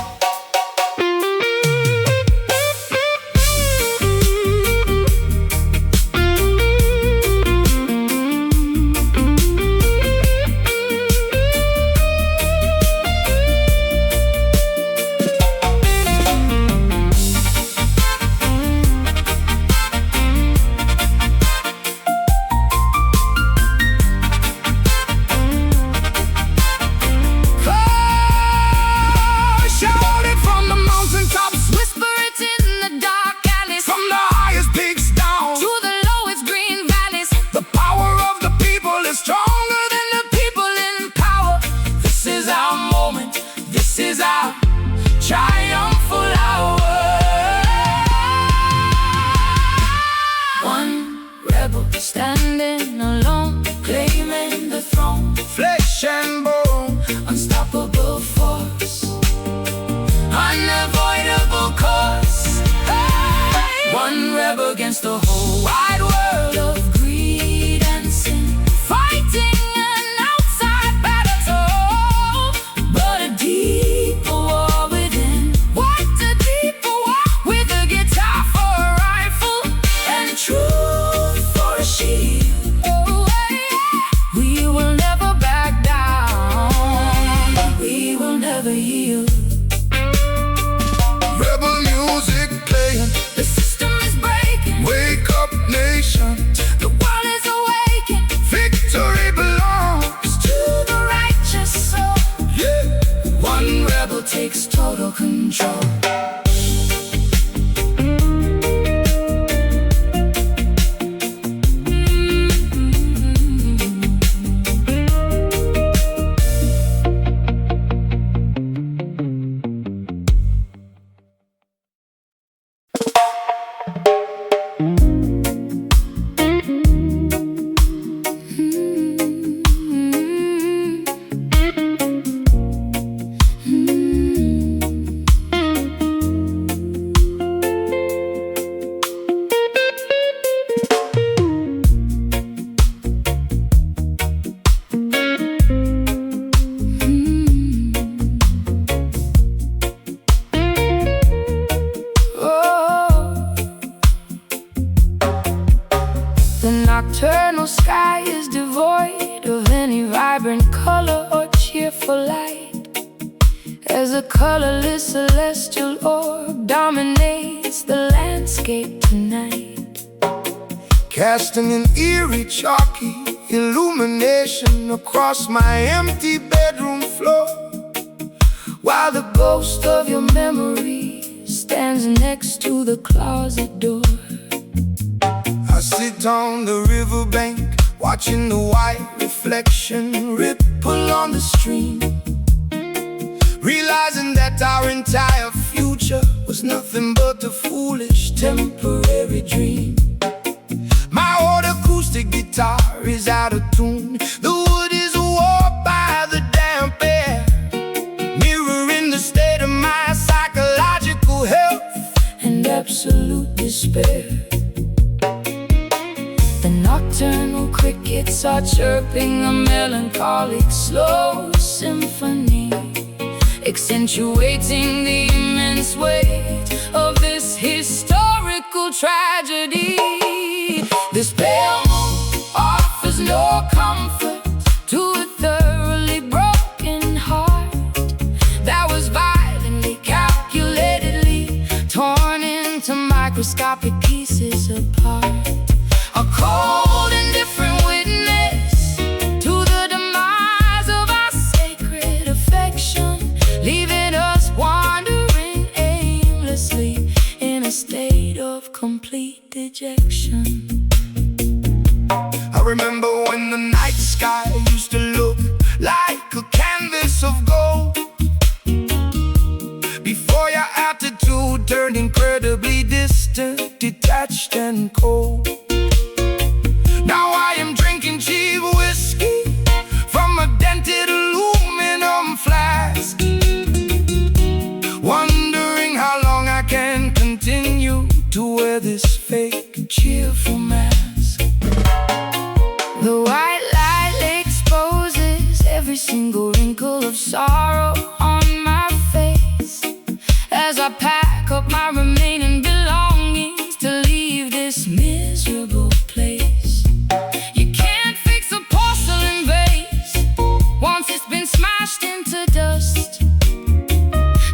Triumphal hour. One rebel standing alone, claiming the throne. Flesh and bone, unstoppable force, unavoidable course. Hey! One rebel against the whole wide world of greed and sin, fighting an outside battle, but a deeper war within. What a deeper war, with a guitar for a rifle and truth for a shield. Oh, yeah. We will never back down, we will never yield. rebel music playing, The system is breaking, wake up nation. the world is awakened Victory belongs, to the righteous soul. yeah. One rebel takes total control. The nocturnal sky is devoid of any vibrant color or cheerful light, as a colorless celestial orb dominates the landscape tonight, Casting an eerie, chalky illumination across my empty bedroom floor, while the ghost of your memory stands next to the closet door. I sit on the riverbank, watching the white reflection ripple on the stream, realizing that our entire future was nothing but a foolish temporary dream. My old acoustic guitar is out of tune, the wood is warped by the damp air, mirroring the state of despair. The nocturnal crickets are chirping a melancholic slow symphony, accentuating the immense weight of this historical tragedy. This pale moon offers no comfort to a thoroughly broken heart that was violently, calculatedly torn into microscopic pieces apart. A cold, indifferent witness to the demise of our sacred affection, leaving us wandering aimlessly in a state of complete dejection. I remember when the night sky used to look like a canvas of gold, before your attitude turned incredibly distant, detached and cold. Now I am drinking cheap whiskey from a dented aluminum flask, wondering how long I can continue to wear this fake cheerful mask. The white light exposes every single wrinkle of sorrow on my face as I pack up my remaining belongings to leave this miserable place. You can't fix a porcelain vase once it's been smashed into dust,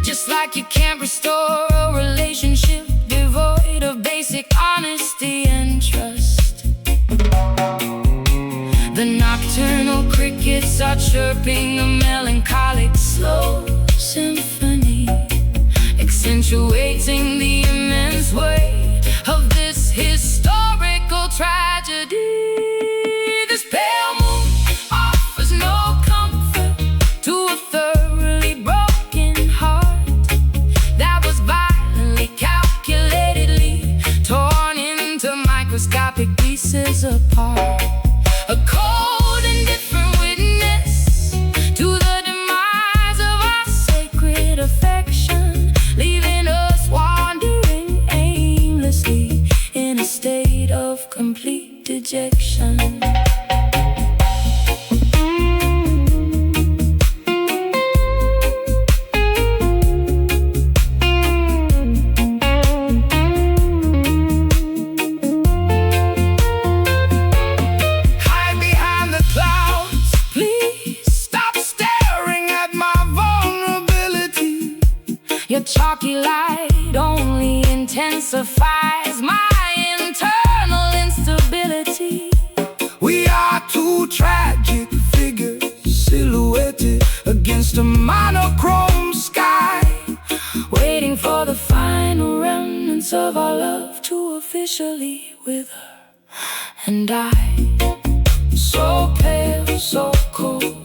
just like you can't restore a relationship devoid of basic honesty and trust. The nocturnal crickets are chirping a melancholic slow symphony, accentuating the immense weight of this historical tragedy. This pale moon offers no comfort to a thoroughly broken heart that was violently, calculatedly torn into microscopic pieces apart. A cold, indifferent witness to the demise of our sacred affection, leaving us wandering aimlessly in a state of complete dejection. Your chalky light only intensifies my internal instability. We are two tragic figures silhouetted against a monochrome sky, waiting for the final remnants of our love to officially wither. And I, so pale, so cold,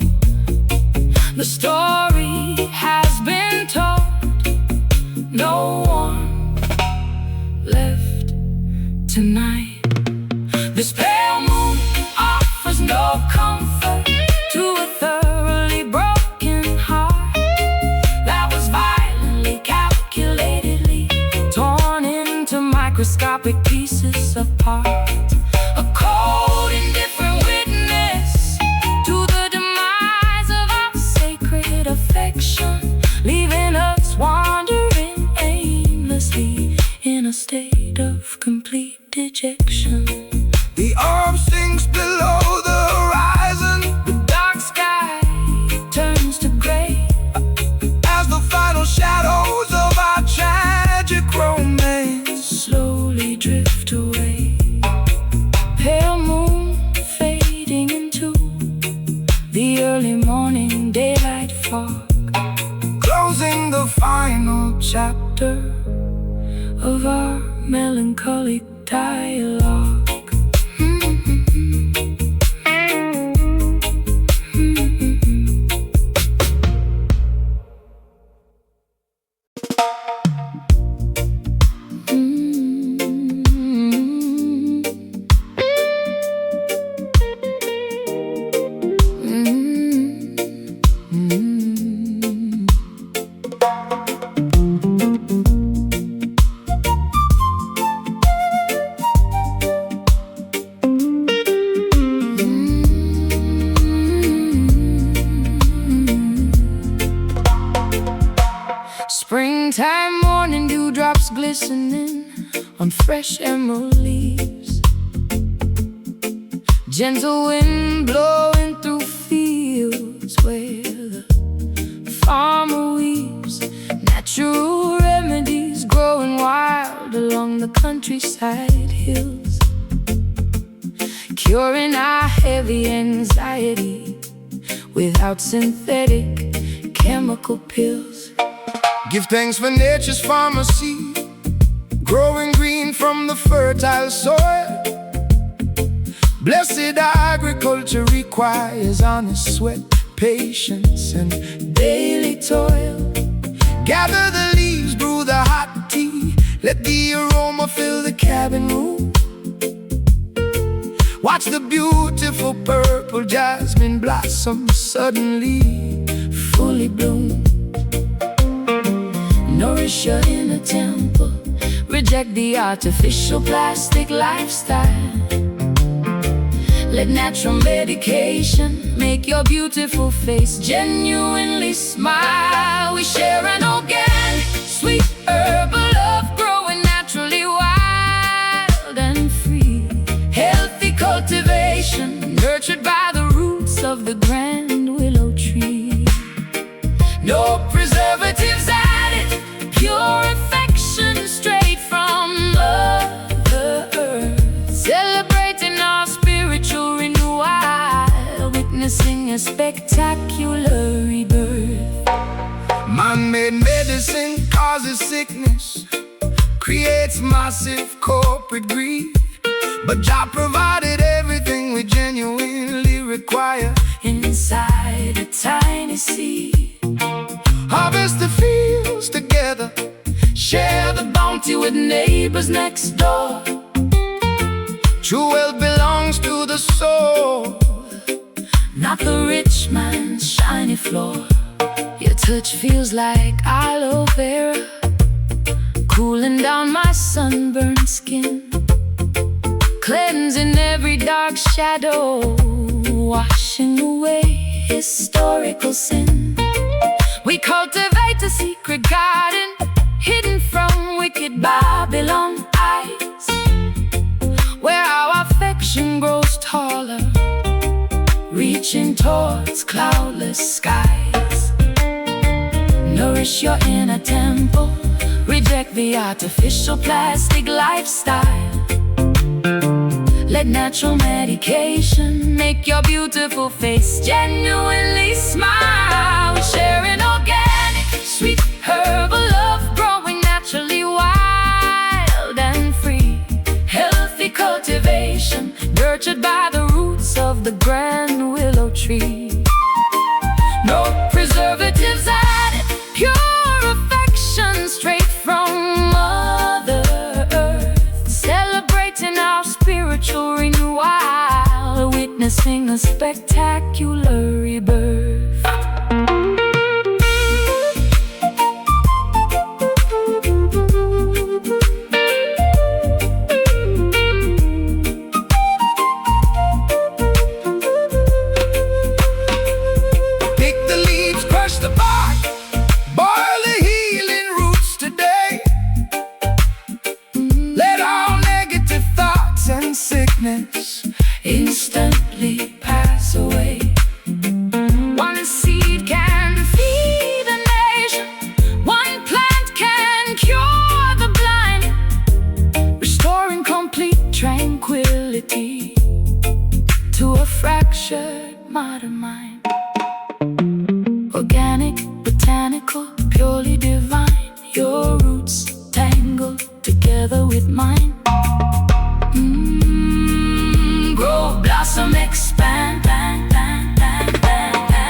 the story has been told. No one left tonight. This pale moon offers no comfort to a thoroughly broken heart that was violently, calculatedly torn into microscopic pieces apart. A cold, indifferent witness to the demise of our sacred affection, leaving us wandering in a state of complete dejection. The orb sinks below the horizon. The dark sky turns to gray as the final shadows of our tragic romance slowly drift away. Pale moon fading into the early morning daylight fog, closing the final chapter of our melancholic dialogue. Springtime morning dewdrops glistening on fresh emerald leaves. Gentle wind blowing through fields where the farmer weaves. Natural remedies growing wild along the countryside hills, curing our heavy anxiety without synthetic chemical pills. Give thanks for nature's pharmacy, growing green from the fertile soil. Blessed agriculture requires honest sweat, patience, and daily toil. Gather the leaves, brew the hot tea, let the aroma fill the cabin room. Watch the beautiful purple jasmine blossom suddenly fully bloom. Nourish your inner temple, reject the artificial plastic lifestyle. Let natural medication make your beautiful face genuinely smile. We share an organic, sweet herbal love, growing naturally wild and free. Healthy cultivation, nurtured by the roots of the grand willow tree. No preservatives added, pure affection straight from Mother Earth. Celebrating our spiritual renewal, witnessing a spectacular rebirth. Man-made medicine causes sickness, creates massive corporate greed. But Jah provided everything we genuinely require inside a tiny seed. Harvest the fields together, share the bounty with neighbors next door. True wealth belongs to the soul, not the rich man's shiny floor. Your touch feels like aloe vera, cooling down my sunburned skin, cleansing every dark shadow, washing away historical sin. We cultivate a secret garden, hidden from wicked Babylon eyes, where our affection grows taller, reaching towards cloudless skies. Nourish your inner temple, reject the artificial plastic lifestyle. Let natural medication make your beautiful face genuinely smile. We share an organic, sweet herbal love, growing naturally wild and free. Healthy cultivation, nurtured by the roots of the grand willow tree. No preservatives added, pure affection straight from Mother Earth. Celebrating our spiritual renewal, witnessing a spectacular rebirth. pick the leaves, crush the bark, boil the healing roots today. Let all negative thoughts and sickness Instantly pass away. One seed can feed a nation, one plant can cure the blind, restoring complete tranquility to a fractured modern mind. Organic, botanical, purely divine, your roots tangled together with mine. Grow, blossom, expand.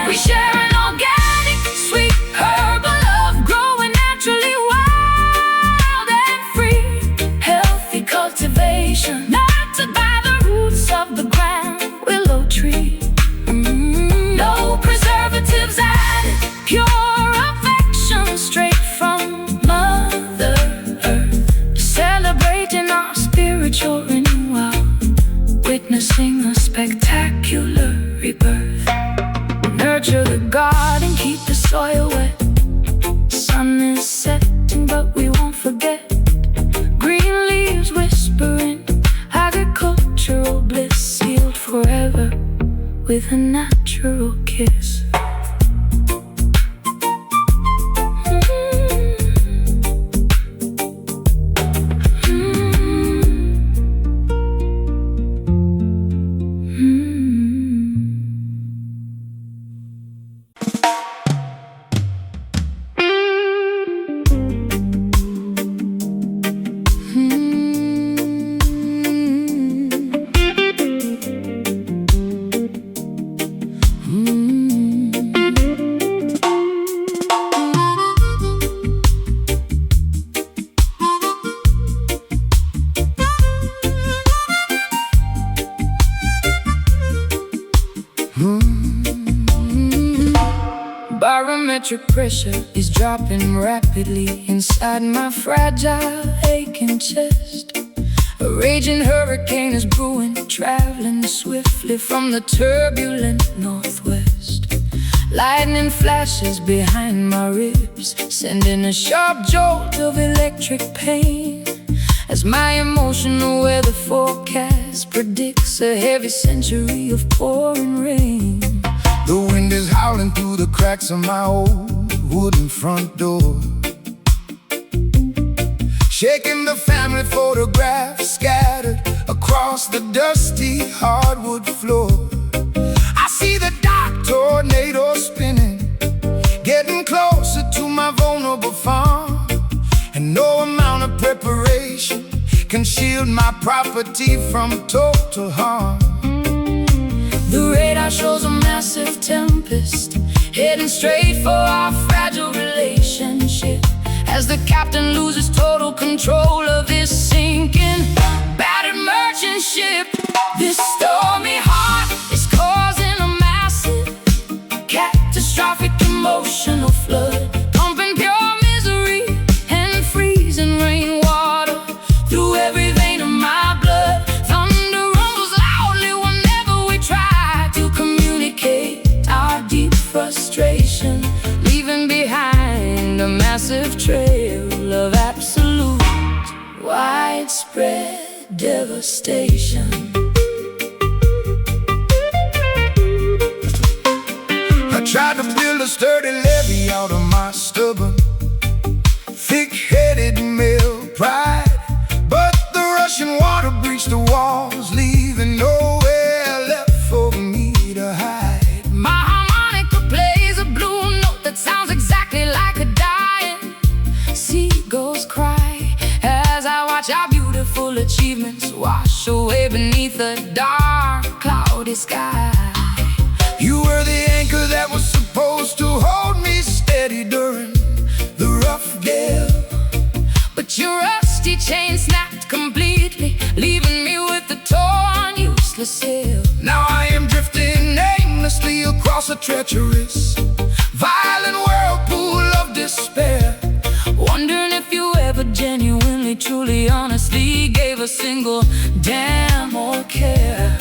We share an organic, sweet herbal love, growing naturally wild and free. Healthy cultivation, nurtured by the roots of the grand willow tree. No preservatives added, pure affection straight from Mother Earth. Celebrating pressure is dropping rapidly inside my fragile, aching chest. A raging hurricane is brewing, traveling swiftly from the turbulent northwest. Lightning flashes behind my ribs, sending a sharp jolt of electric pain, as my emotional weather forecast predicts a heavy century of pouring rain. The wind is howling through the cracks of my old wooden front door, shaking the family photographs scattered across the dusty hardwood floor. I see the dark tornado spinning, getting closer to my vulnerable farm, and no amount of preparation can shield my property from total harm. The radar shows a massive tempest heading straight for our fragile relationship, as the captain loses total control of this sinking, battered merchant ship. This stormy heart is causing a massive, catastrophic emotional flood, pumping pure misery and freezing rainwater through every vein of my blood. Thunder rumbles loudly whenever we try to communicate our deep frustration, leaving behind a massive trail of absolute, widespread devastation. I tried to build a sturdy levee out of my stubborn, thick-headed male pride, but the rushing water breached the walls, leaving nowhere left for me to hide. My harmonica plays a blue note that sounds exactly like a dying seagull's cry, as I watch our beautiful achievements wash away beneath a dark, cloudy sky. You were the anchor that was supposed to hold me steady during the rough gale, but your rusty chain snapped completely, leaving me with a torn, useless sail. Now I am drifting aimlessly across a treacherous, violent whirlpool of despair, wondering if you ever genuinely, truly, honestly gave a single damn or care.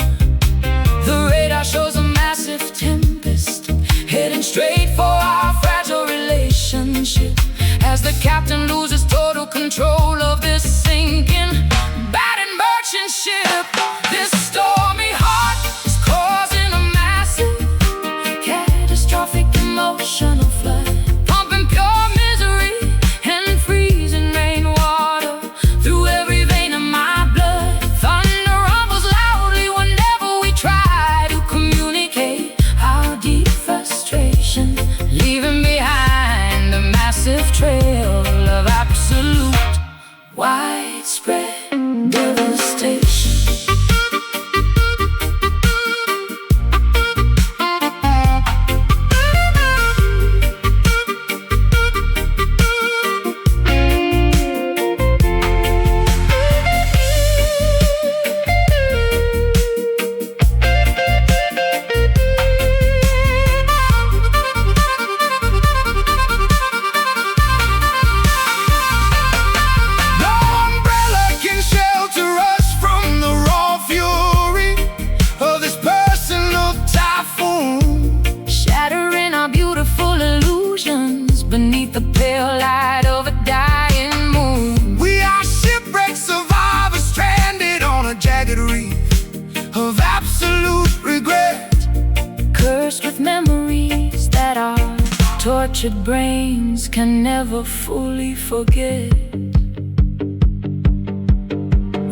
The radar shows a massive tempest heading straight for our fragile relationship, as the captain loses total control of this sinking, battered merchant ship. This stormy heart is causing a massive, catastrophic emotional flood, pumping pure misery and freezing rainwater through every vein of my blood. Thunder rumbles loudly whenever we try to communicate our deep frustration, leaving behind a massive trail of absolute, widespread devastation. Beneath the pale light of a dying moon, we are shipwrecked survivors stranded on a jagged reef of absolute regret, cursed with memories that our tortured brains can never fully forget.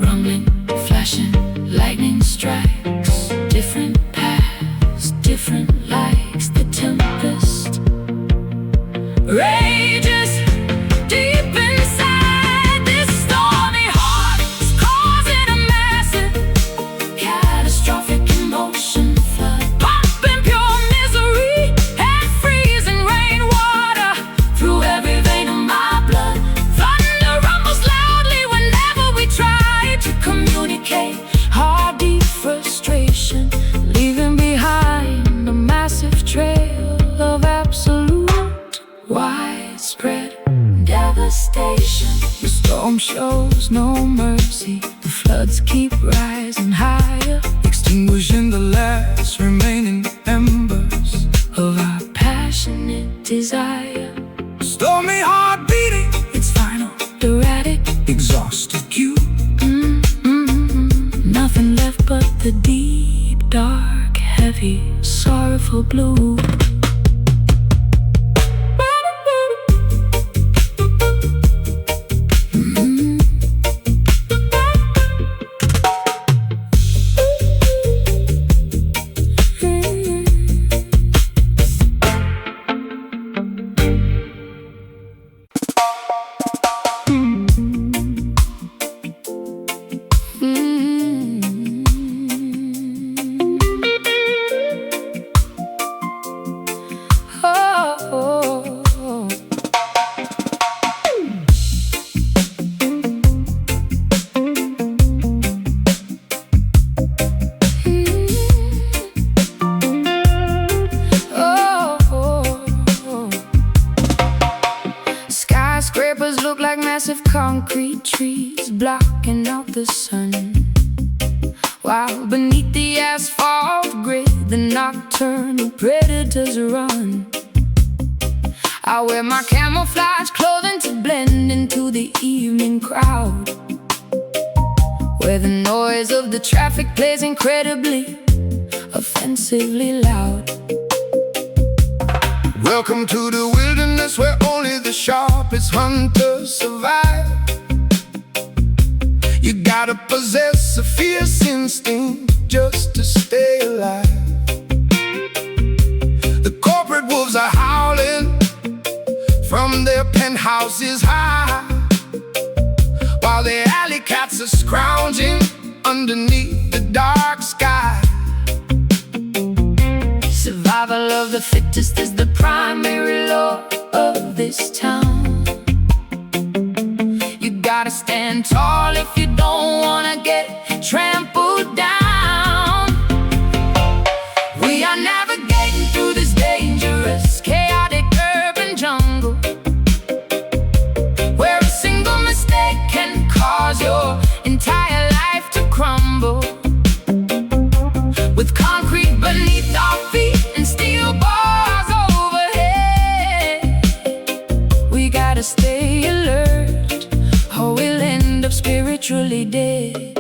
Rumbling, flashing, lightning strikes, different paths, different lights. The tempest rages deep inside. This stormy heart is causing a massive, catastrophic emotion flood, pumping pure misery and freezing rainwater through every vein of my blood. Thunder rumbles loudly whenever we try to communicate our deep frustration, salvation. The storm shows no mercy, the floods keep rising higher, extinguishing the last remaining embers of our passionate desire. Stormy heart beating, It's final, erratic, exhausted cue. nothing left but the deep, dark, heavy, sorrowful blue. Skyscrapers look like massive concrete trees blocking out the sun, while beneath the asphalt grid the nocturnal predators run. I wear my camouflage clothing to blend into the evening crowd, where the noise of the traffic plays incredibly, offensively loud. Welcome to the wilderness where only the sharpest hunters survive. You gotta possess a fierce instinct just to stay alive. The corporate wolves are howling from their penthouses high, while the alley cats are scrounging underneath the dark sky. Survival of the fittest is the primary law of this town. You gotta stand tall if you don't wanna get trampled down. We are navigating through this dangerous, chaotic urban jungle, where a single mistake can cause your entire life to crumble. With concrete beneath our feet and steel bars overhead, we gotta stay alert, or we'll end up spiritually dead.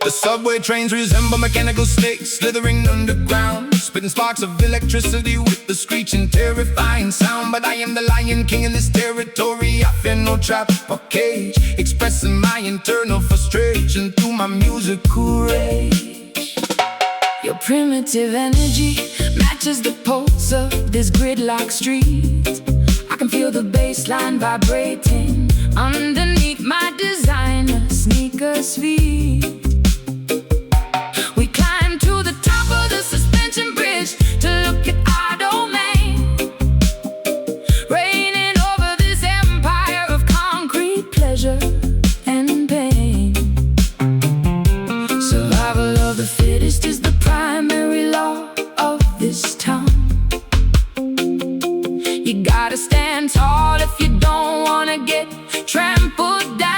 The subway trains resemble mechanical snakes slithering underground, spitting sparks of electricity with the screeching, terrifying sound. But I am the Lion King in this territory. I fear no trap or cage, expressing my internal frustration through my musical rage. Your primitive energy matches the pulse of this gridlock street. I can feel the bass line vibrating underneath my designer sneakers feet. We climb to the top of the suspension bridge to look at our domain, reigning over this empire of concrete pleasure and pain. Survival of the fittest is the primary law of this town. You gotta stand tall if you don't wanna get trampled down.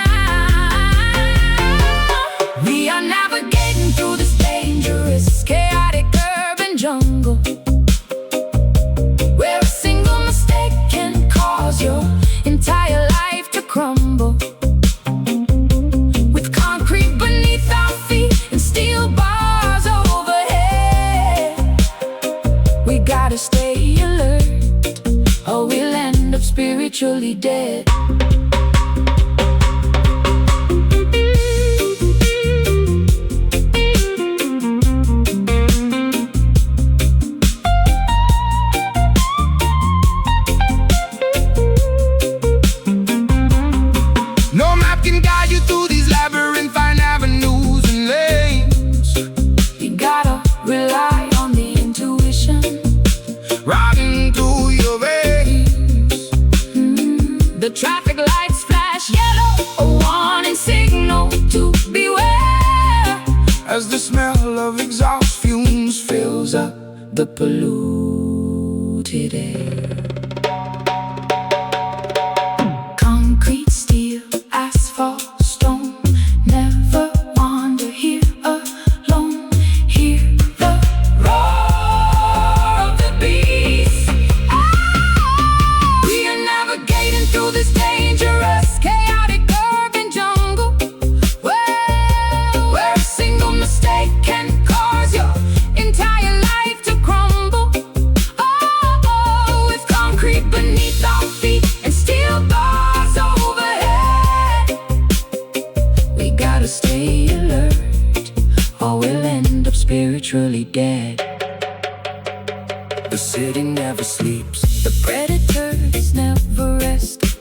We are navigating through this dangerous, chaotic urban jungle, where a single mistake can cause your entire life to crumble. With concrete beneath our feet and steel bars overhead, we gotta stay alert, or we'll end up spiritually dead. No map can guide you through these labyrinthine avenues and lanes. You gotta rely on the intuition Riding through your veins. The traffic lights flash yellow, a warning signal to beware, As the smell of exhaust fumes fills up the polluted air.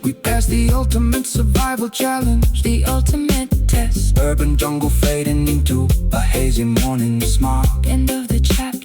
We passed the ultimate survival challenge, the ultimate test. urban jungle fading into a hazy morning smog. End of the chapter.